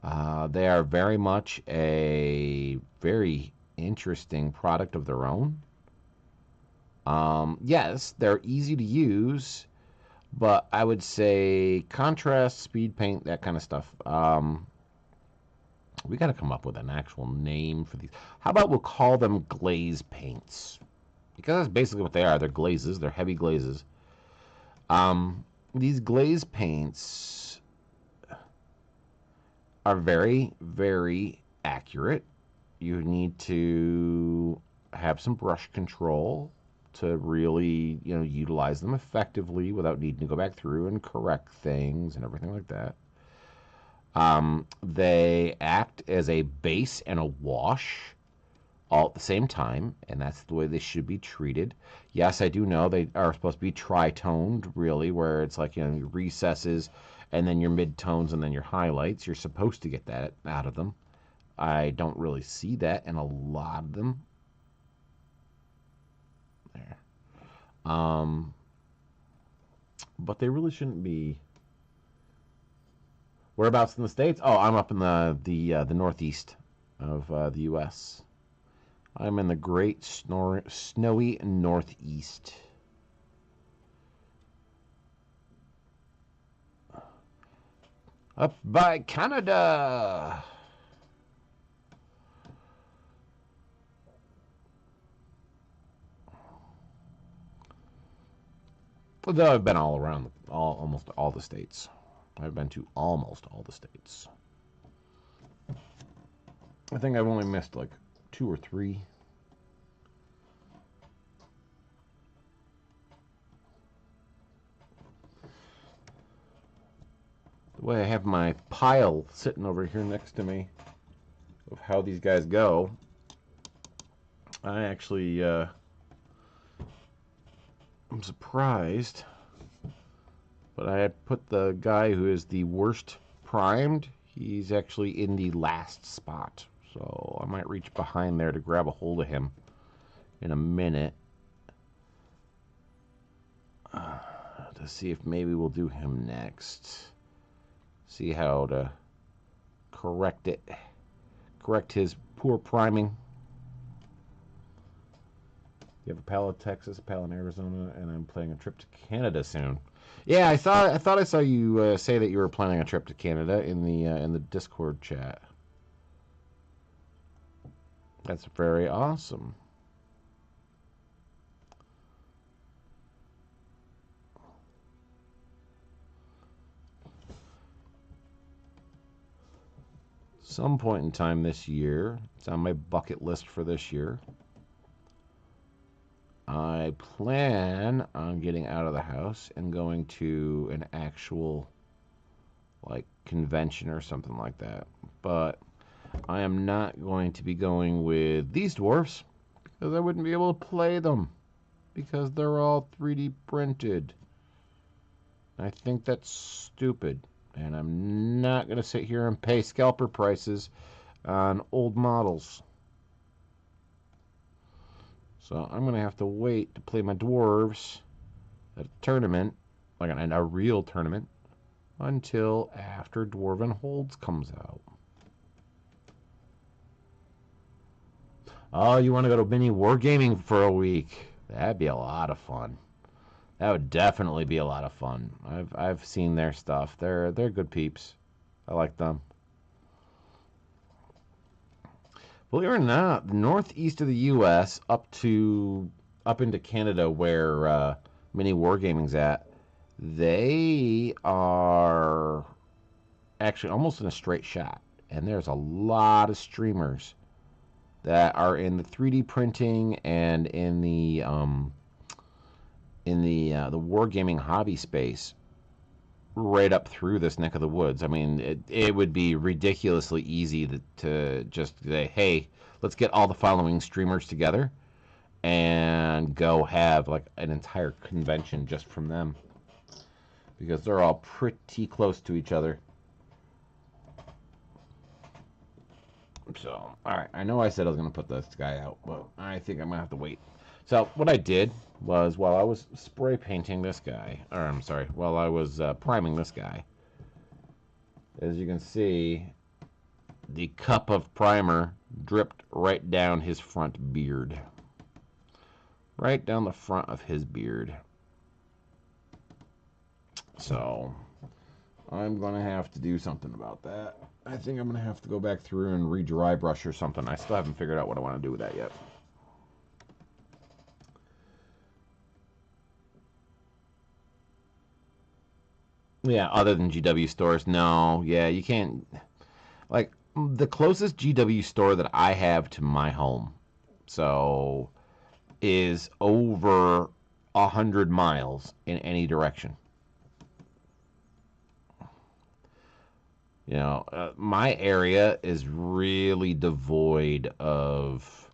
They are very much a very interesting product of their own. Yes, they're easy to use, but I would say contrast, speed paint, that kind of stuff. We got to come up with an actual name for these. How about we'll call them glaze paints? Because that's basically what they are. They're glazes. They're heavy glazes. These glaze paints are very, very accurate. You need to have some brush control to really, utilize them effectively without needing to go back through and correct things and everything like that. They act as a base and a wash all at the same time, and that's the way they should be treated. Yes, I do know they are supposed to be tri-toned, really, where it's like, your recesses and then your mid-tones and then your highlights. You're supposed to get that out of them. I don't really see that in a lot of them. There. But they really shouldn't be. Whereabouts in the States? Oh, I'm up in the northeast of the U.S. I'm in the great snowy northeast. Up by Canada. Although I've been all around, almost all the states. I've been to almost all the states. I think I've only missed like 2 or 3. The way I have my pile sitting over here next to me of how these guys go, I actually I'm surprised, but I had put the guy who is the worst primed. He's actually in the last spot, so I might reach behind there to grab a hold of him in a minute to see if maybe we'll do him next. See how to correct it. Correct his poor priming. You have a pal of Texas, a pal in Arizona, and I'm planning a trip to Canada soon. Yeah, I thought I saw you say that you were planning a trip to Canada in the Discord chat. That's very awesome. Some point in time this year, it's on my bucket list for this year, I plan on getting out of the house and going to an actual like convention or something like that. But I am not going to be going with these dwarfs because I wouldn't be able to play them because they're all 3D printed. I think that's stupid, and I'm not going to sit here and pay scalper prices on old models. So I'm going to have to wait to play my dwarves at a tournament, like a real tournament, until after Dwarven Holds comes out. Oh, you want to go to mini wargaming for a week? That'd be a lot of fun. That would definitely be a lot of fun. I've seen their stuff. They're good peeps. I like them. Believe it or not, the northeast of the U.S. up into Canada, where mini wargaming's at, they are actually almost in a straight shot, and there's a lot of streamers that are in the 3D printing and in the wargaming hobby space right up through this neck of the woods. I mean, it would be ridiculously easy to just say, hey, let's get all the following streamers together and go have like an entire convention just from them, because they're all pretty close to each other. So, alright, I know I said I was going to put this guy out, but I think I'm going to have to wait. So, what I did was, while I was spray painting this guy, or I'm sorry, while I was priming this guy, as you can see, the cup of primer dripped right down his front beard. Right down the front of his beard. So, I'm going to have to do something about that. I think I'm going to have to go back through and re-dry brush or something. I still haven't figured out what I want to do with that yet. Yeah, other than GW stores, no. Yeah, you can't. Like, the closest GW store that I have to my home, so, is over 100 miles in any direction. You know, my area is really devoid of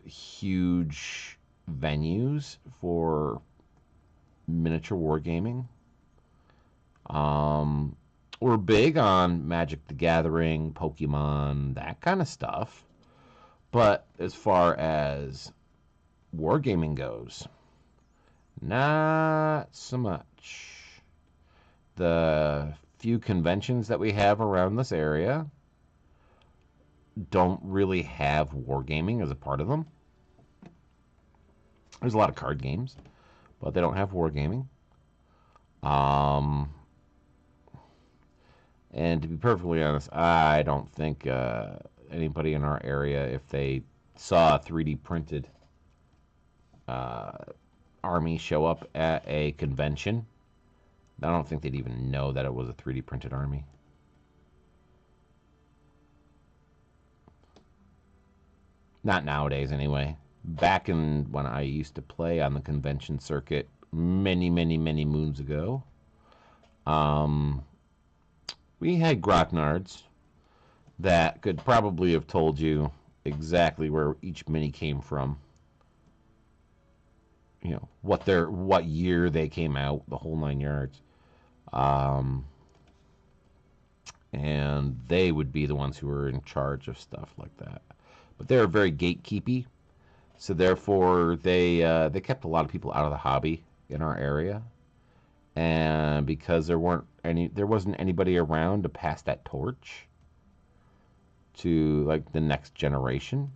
huge venues for miniature wargaming. We're big on Magic the Gathering, Pokemon, that kind of stuff. But as far as wargaming goes, not so much. The few conventions that we have around this area don't really have wargaming as a part of them. There's a lot of card games, but they don't have wargaming. And to be perfectly honest, I don't think anybody in our area, if they saw a 3D printed army show up at a convention, I don't think they'd even know that it was a 3D printed army. Not nowadays, anyway. Back in when I used to play on the convention circuit many, many, many moons ago, We had Grognards that could probably have told you exactly where each mini came from. You know, what year they came out, the whole 9 yards. And they would be the ones who were in charge of stuff like that. But they were very gatekeepy, so therefore they kept a lot of people out of the hobby in our area. And because there wasn't anybody around to pass that torch to like the next generation,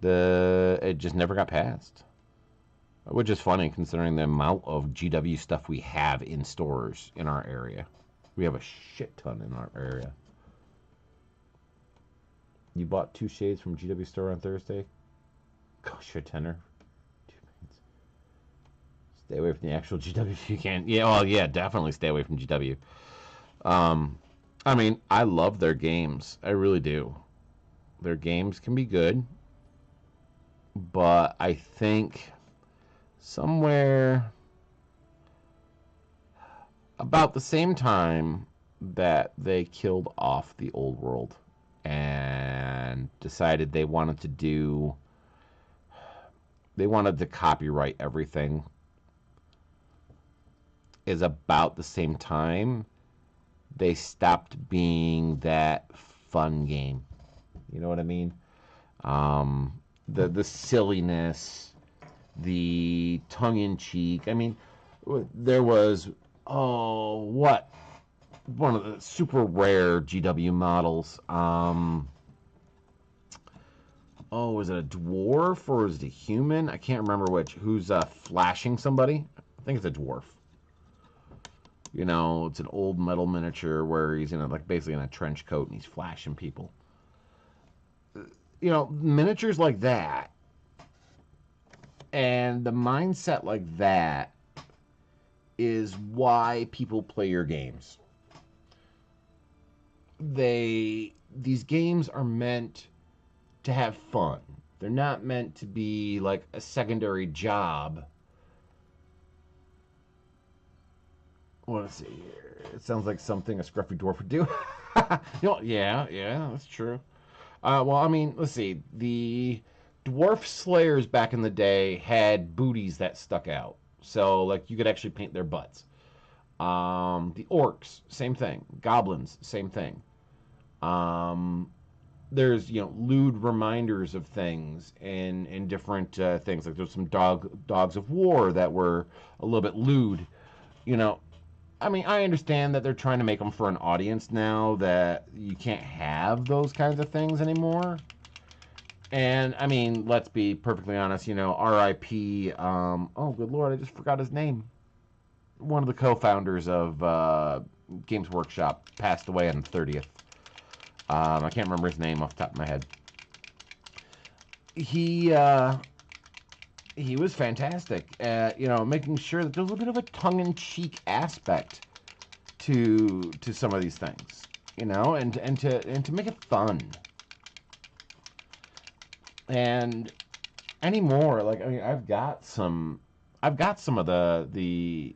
it just never got passed. Which is funny considering the amount of GW stuff we have in stores in our area. We have a shit ton in our area. You bought 2 shades from GW store on Thursday? Gosh, you're a tenner. Stay away from the actual GW if you can. Yeah, well, yeah, definitely stay away from GW. I mean, I love their games. I really do. Their games can be good. But I think somewhere about the same time that they killed off the old world and decided they wanted to copyright everything is about the same time they stopped being that fun game. You know what I mean? The silliness, the tongue-in-cheek. I mean, there was one of the super rare GW models. Was it a dwarf or was it a human? I can't remember which. Who's flashing somebody? I think it's a dwarf. You know, it's an old metal miniature where he's basically in a trench coat and he's flashing people. You know, miniatures like that and the mindset like that is why people play your games. These games are meant to have fun. They're not meant to be like a secondary job. Well, let's see here. It sounds like something a scruffy dwarf would do. Yeah, that's true. Well, I mean, let's see. The dwarf slayers back in the day had booties that stuck out. So, like, you could actually paint their butts. The orcs, same thing. Goblins, same thing. There's, lewd reminders of things and different things. Like, there's some dogs of war that were a little bit lewd. I mean, I understand that they're trying to make them for an audience now, that you can't have those kinds of things anymore. And, I mean, let's be perfectly honest, R.I.P. Good Lord, I just forgot his name. One of the co-founders of Games Workshop passed away on the 30th. I can't remember his name off the top of my head. He was fantastic at, making sure that there's a little bit of a tongue-in-cheek aspect to some of these things, and to make it fun. And anymore, like, I mean, I've got some of the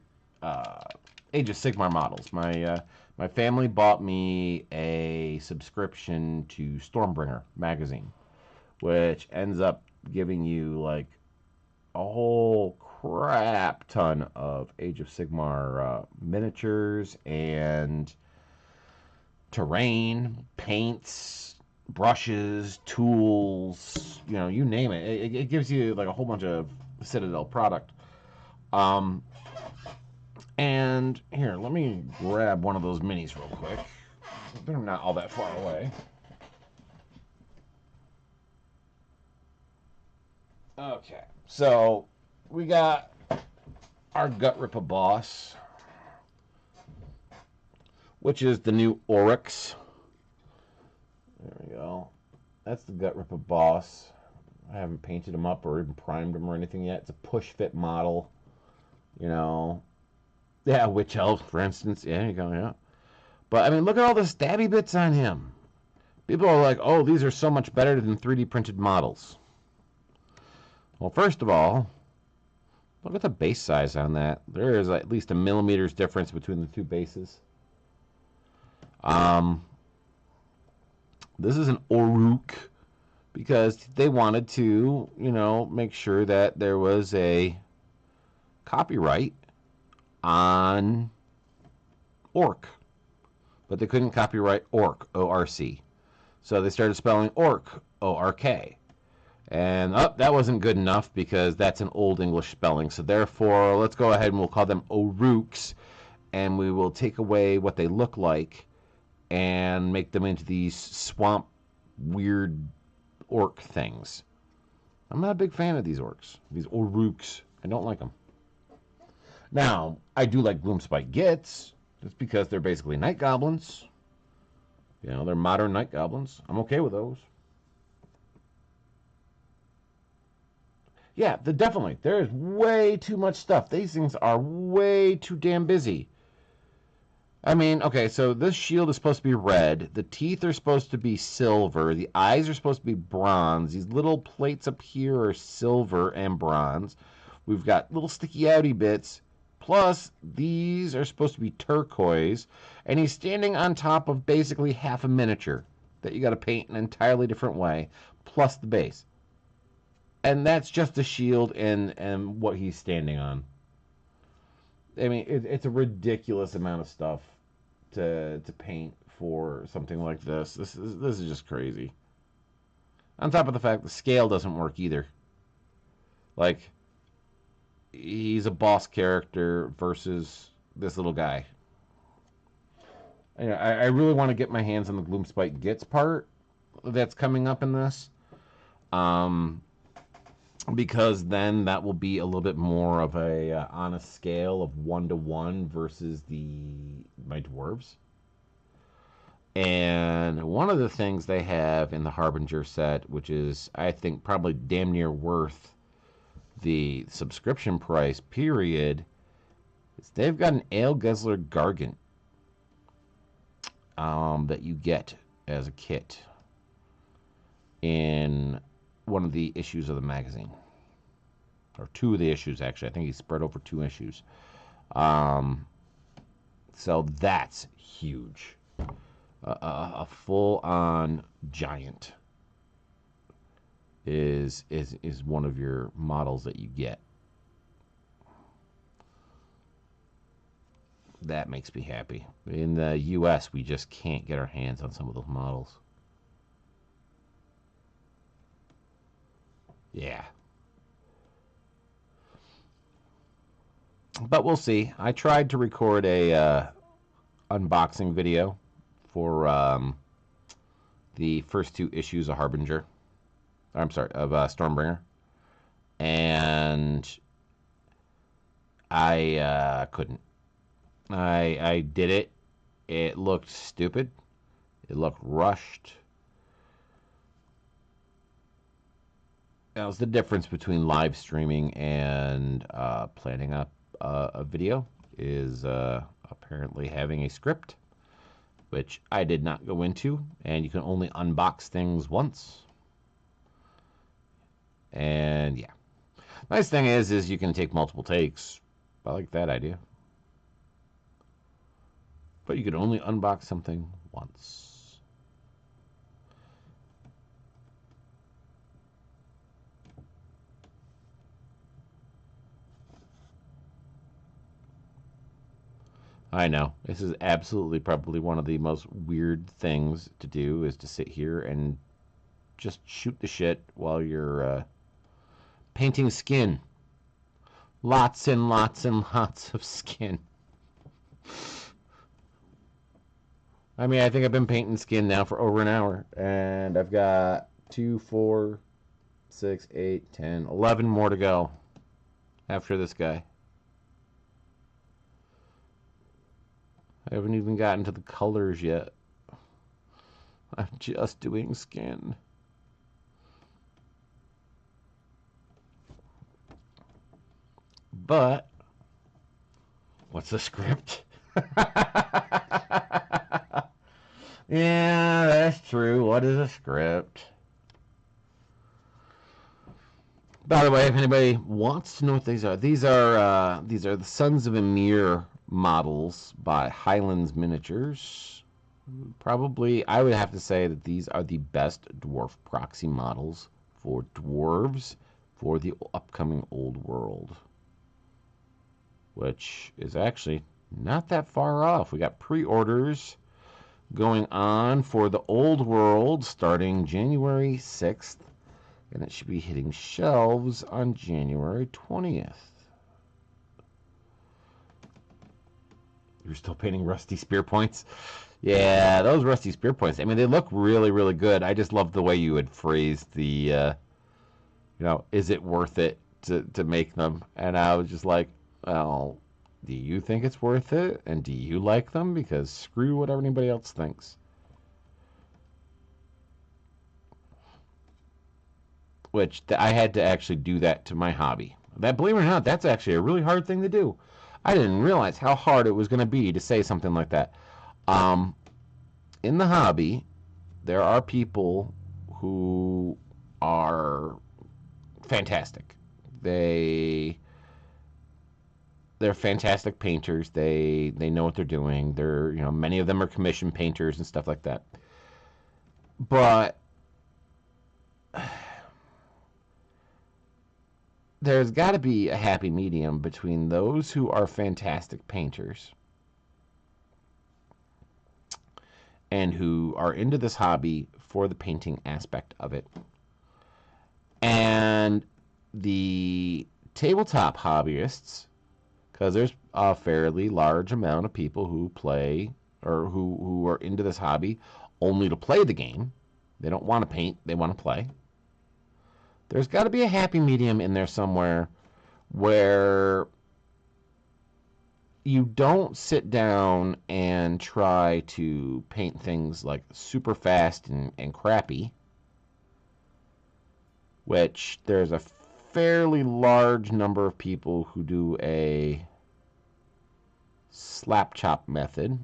Age of Sigmar models. My family bought me a subscription to Stormbringer magazine, which ends up giving you like a whole crap ton of Age of Sigmar miniatures and terrain, paints, brushes, tools, you name it. It gives you like a whole bunch of Citadel product. And here, let me grab one of those minis real quick. They're not all that far away. Okay, so we got our Gut Ripper boss, which is the new Oryx. There we go. That's the Gut Ripper boss. I haven't painted him up or even primed him or anything yet. It's a push fit model. Yeah, Witch Elf, for instance. Yeah, there you go, yeah. But, I mean, look at all the stabby bits on him. People are like, oh, these are so much better than 3D printed models. Well, first of all, look at the base size on that. There is at least a millimeter's difference between the two bases. Um, this is an Oruk because they wanted to, you know, make sure that there was a copyright on Orc, but they couldn't copyright Orc, O-R-C. So they started spelling Orc, O-R-K. And that wasn't good enough because that's an old English spelling. So therefore, let's go ahead and we'll call them Oruks, and we will take away what they look like and make them into these swamp, weird orc things. I'm not a big fan of these orcs, these Oruks. I don't like them. Now, I do like Gloomspite Gits, just because they're basically night goblins. You know, they're modern night goblins. I'm okay with those. Yeah, definitely. There is way too much stuff. These things are way too damn busy. I mean, okay, so this shield is supposed to be red. The teeth are supposed to be silver. The eyes are supposed to be bronze. These little plates up here are silver and bronze. We've got little sticky outy bits. Plus, these are supposed to be turquoise. And he's standing on top of basically half a miniature that you got to paint an entirely different way, plus the base. And that's just the shield and what he's standing on. I mean, it's a ridiculous amount of stuff to paint for something like this. This is just crazy. On top of the fact the scale doesn't work either. Like, he's a boss character versus this little guy. I really want to get my hands on the Gloomspite Gits part that's coming up in this. Because then that will be a little bit more of a on a scale of 1-to-1 versus my dwarves. And one of the things they have in the Harbinger set, which is I think probably damn near worth the subscription price period, is they've got an Ale Guzzler Gargant that you get as a kit in one of the issues of the magazine, or two of the issues actually. I think he's spread over 2 issues. So that's huge. A full-on giant is one of your models that you get. That makes me happy. In the U.S., we just can't get our hands on some of those models. Yeah. But we'll see. I tried to record a unboxing video for the first 2 issues of Harbinger. I'm sorry, of Stormbringer. And I couldn't. I did it. It looked stupid. It looked rushed. That was the difference between live streaming and planning a video, is apparently having a script, which I did not go into, and you can only unbox things once. And yeah, nice thing is you can take multiple takes. I like that idea, but you can only unbox something once. I know. This is absolutely probably one of the most weird things to do, is to sit here and just shoot the shit while you're painting skin. Lots and lots and lots of skin. I mean, I think I've been painting skin now for over an hour, and I've got 2, 4, 6, 8, 10, 11 more to go after this guy. I haven't even gotten to the colors yet. I'm just doing skin. But what's the script? Yeah, that's true. What is a script? By the way, if anybody wants to know what these are the Sons of Emir models by Highlands Miniatures. Probably, I would have to say that these are the best dwarf proxy models for dwarves for the upcoming old world, which is actually not that far off. We got pre-orders going on for the old world starting January 6th, and it should be hitting shelves on January 20th. You're still painting rusty spear points? Yeah, those rusty spear points. I mean, they look really, really good. I just love the way you had phrased the, is it worth it to make them? And I was just like, well, do you think it's worth it? And do you like them? Because screw whatever anybody else thinks. Which I had to actually do that to my hobby. That, believe it or not, that's actually a really hard thing to do. I didn't realize how hard it was going to be to say something like that. In the hobby, there are people who are fantastic. They're fantastic painters. They know what they're doing. They're, many of them are commission painters and stuff like that. But there's got to be a happy medium between those who are fantastic painters and who are into this hobby for the painting aspect of it, and the tabletop hobbyists, because there's a fairly large amount of people who play or who are into this hobby only to play the game. They don't want to paint, they want to play. There's got to be a happy medium in there somewhere where you don't sit down and try to paint things like super fast and crappy, which there's a fairly large number of people who do a slap chop method,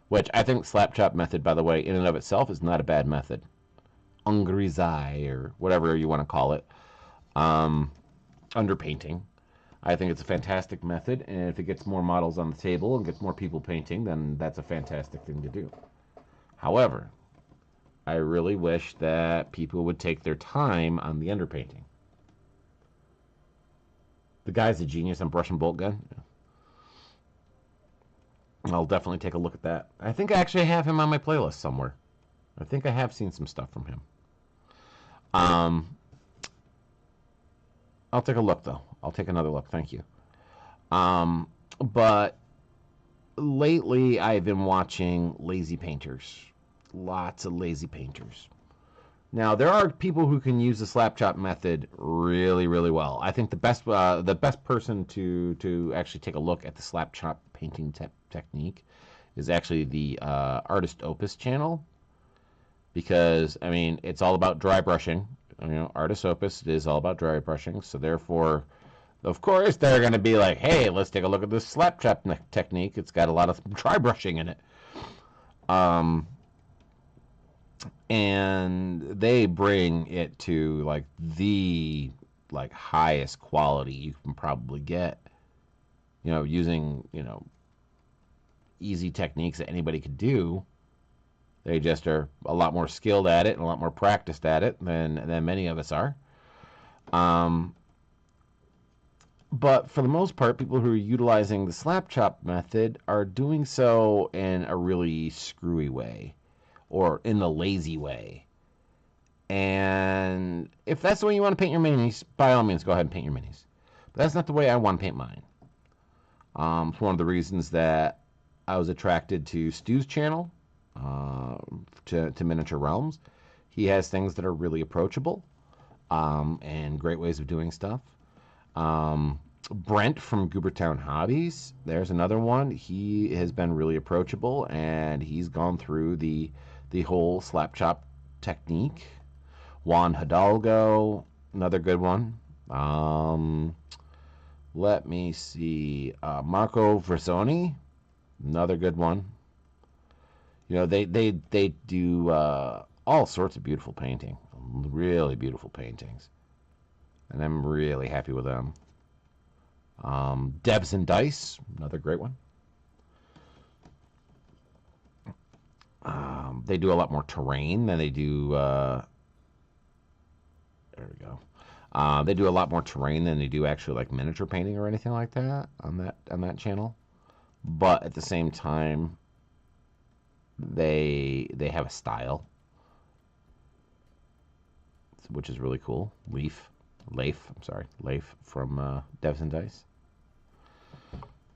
which I think slap chop method, by the way, in and of itself is not a bad method. Ungrisai, or whatever you want to call it, underpainting. I think it's a fantastic method, and if it gets more models on the table and gets more people painting, then that's a fantastic thing to do. However, I really wish that people would take their time on the underpainting. The guy's a genius on brush and bolt gun. I'll definitely take a look at that. I think I actually have him on my playlist somewhere. I think I have seen some stuff from him. I'll take a look, though. I'll take another look. Thank you. But lately, I've been watching lazy painters. Lots of lazy painters. Now, there are people who can use the slap chop method really, really well. I think the best person to actually take a look at the slap chop painting technique is actually the Artist Opus channel. Because, I mean, it's all about dry brushing. Artist Opus is all about dry brushing. So, therefore, of course, they're going to be like, hey, let's take a look at this slap chop technique. It's got a lot of dry brushing in it. And they bring it to, like, the, highest quality you can probably get. Using, easy techniques that anybody could do. They just are a lot more skilled at it and a lot more practiced at it than many of us are. But for the most part, people who are utilizing the slap chop method are doing so in a really screwy way or in a lazy way. And if that's the way you want to paint your minis, by all means, go ahead and paint your minis. But that's not the way I want to paint mine. It's one of the reasons that I was attracted to Stu's channel. To Miniature Realms. He has things that are really approachable and great ways of doing stuff. Brent from Goobertown Hobbies, there's another one. He has been really approachable, and he's gone through the whole slap chop technique. Juan Hidalgo, another good one. Let me see. Marco Versoni, another good one. They do all sorts of beautiful painting, really beautiful paintings, and I'm really happy with them. Debs and Dice, another great one. They do a lot more terrain than they do. There we go. They do a lot more terrain than they do actually like miniature painting or anything like that on that channel. But at the same time, they have a style, which is really cool. Leif from Devs and Dice.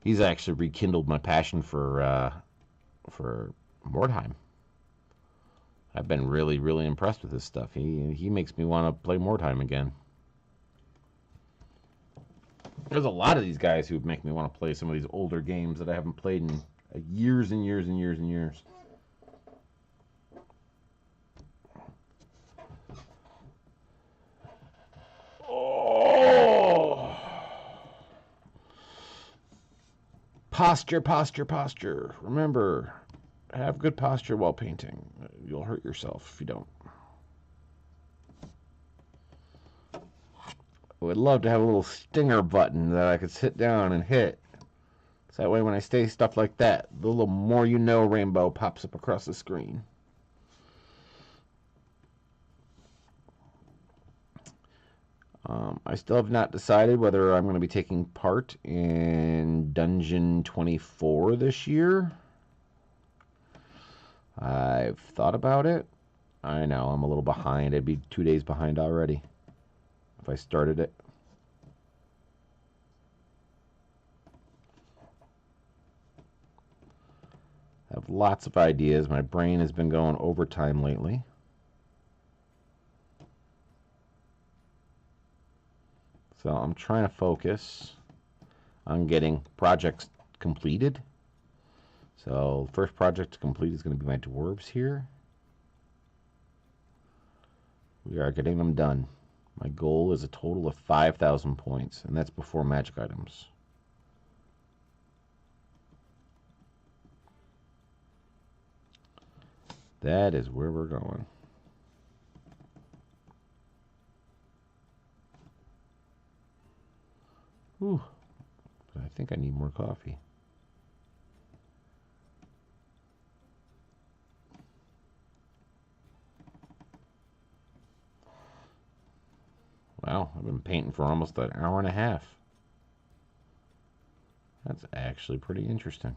He's actually rekindled my passion for Mordheim. I've been really, really impressed with his stuff. He makes me want to play Mordheim again. There's a lot of these guys who make me want to play some of these older games that I haven't played in years and years and years and years. Oh! Posture, posture, posture. Remember, have good posture while painting. You'll hurt yourself if you don't. I would love to have a little stinger button that I could sit down and hit. So that way when I say stuff like that, the little more you know rainbow pops up across the screen. I still have not decided whether I'm going to be taking part in Dungeon 24 this year. I've thought about it. I know, I'm a little behind. I'd be 2 days behind already if I started it. I have lots of ideas. My brain has been going overtime lately. So I'm trying to focus on getting projects completed. So the first project to complete is going to be my dwarves here. We are getting them done. My goal is a total of 5,000 points, and that's before magic items. That is where we're going. Whew. But I think I need more coffee. Wow, I've been painting for almost an hour and a half. That's actually pretty interesting.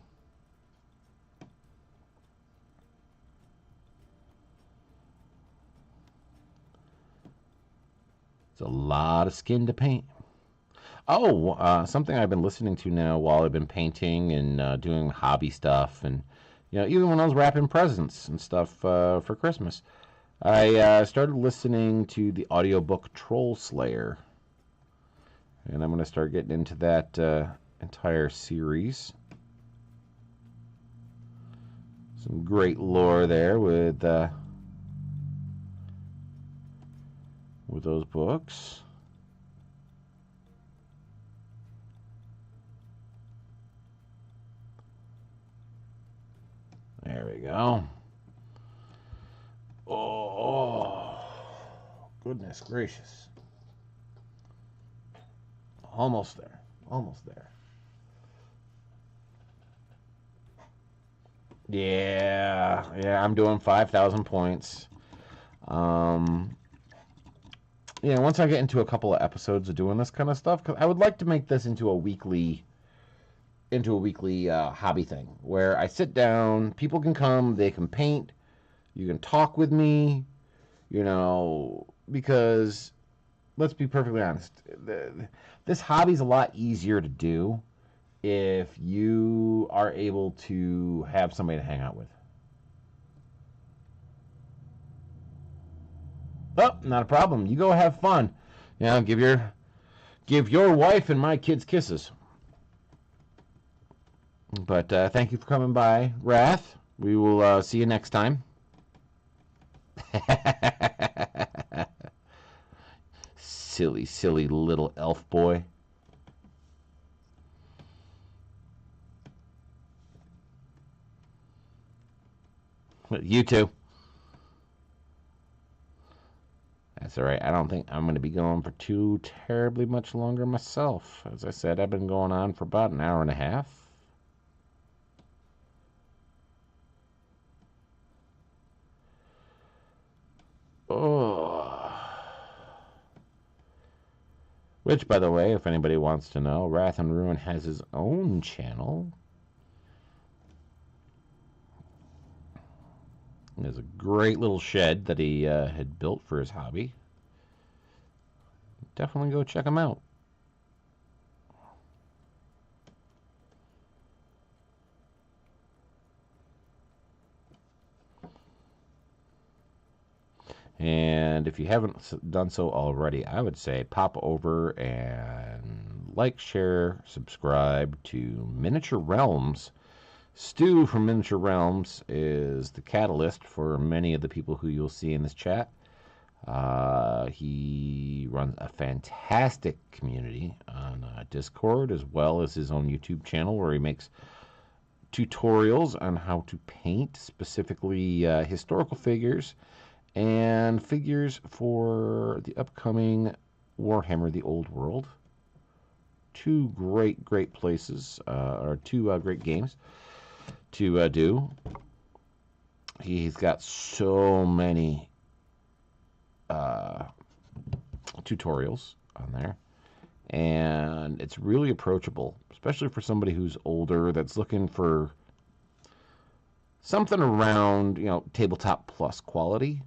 It's a lot of skin to paint. Oh, something I've been listening to now while I've been painting and doing hobby stuff, and even when I was wrapping presents and stuff for Christmas, I started listening to the audiobook Troll Slayer, and I'm going to start getting into that entire series. Some great lore there with those books. There we go. Oh, goodness gracious. Almost there. Almost there. Yeah, I'm doing 5,000 points. Once I get into a couple of episodes of doing this kind of stuff, because I would like to make this into a weekly hobby thing where I sit down, people can come, they can paint, you can talk with me, because let's be perfectly honest, this hobby's a lot easier to do if you are able to have somebody to hang out with. Oh, not a problem. You go have fun. Give your wife and my kids kisses. But thank you for coming by, Wrath. We will see you next time. Silly, silly little elf boy. You too. That's all right. I don't think I'm going to be going for too terribly much longer myself. As I said, I've been going on for about an hour and a half. Oh. Which, by the way, if anybody wants to know, Wrath and Ruin has his own channel. There's a great little shed that he had built for his hobby. Definitely go check him out. And if you haven't done so already, I would say pop over and like, share, subscribe to Miniature Realms. Stu from Miniature Realms is the catalyst for many of the people who you'll see in this chat. He runs a fantastic community on Discord, as well as his own YouTube channel where he makes tutorials on how to paint, specifically historical figures and figures for the upcoming Warhammer, the Old World. Two great places, or two great games to do. He's got so many tutorials on there, and it's really approachable, especially for somebody who's older that's looking for something around, you know, tabletop plus quality,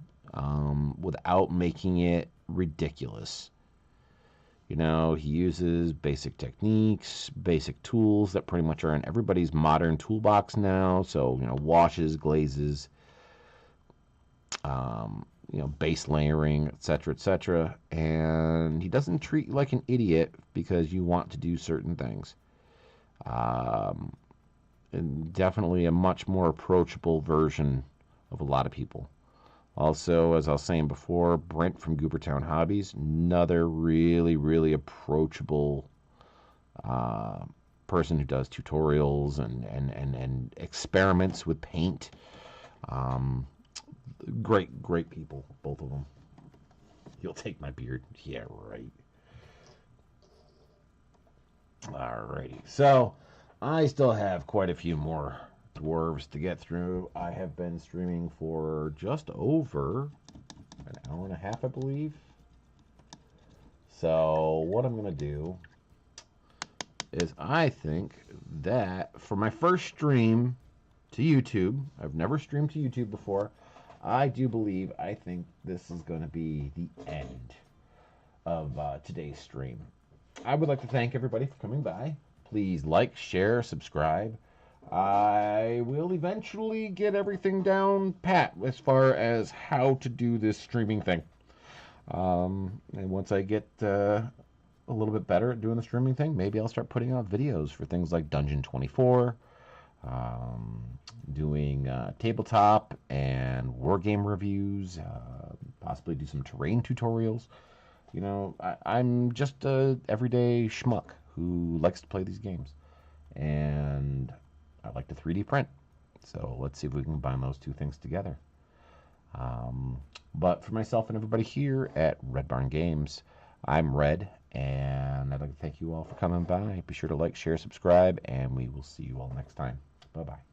without making it ridiculous. You know, he uses basic techniques, basic tools that pretty much are in everybody's modern toolbox now. So, you know, washes, glazes, you know, base layering, etc., etc. And he doesn't treat you like an idiot because you want to do certain things. And definitely a much more approachable version of a lot of people. Also, as I was saying before, Brent from Goobertown Hobbies, another really approachable person who does tutorials and experiments with paint. Great people, both of them. You'll take my beard? Yeah, right. Alrighty. So, I still have quite a few more dwarves to get through. I have been streaming for just over an hour and a half, I believe. So what I'm going to do is I think that for my first stream to YouTube, I've never streamed to YouTube before, I think this is going to be the end of today's stream. I would like to thank everybody for coming by. Please like, share, subscribe. I will eventually get everything down pat as far as how to do this streaming thing. And once I get a little bit better at doing the streaming thing, maybe I'll start putting out videos for things like Dungeon 24, doing tabletop and wargame reviews, possibly do some terrain tutorials. You know, I'm just a everyday schmuck who likes to play these games. And I like to 3D print. So let's see if we can combine those two things together. But for myself and everybody here at Red Barn Games, I'm Red, and I'd like to thank you all for coming by. Be sure to like, share, subscribe, and we will see you all next time. Bye-bye.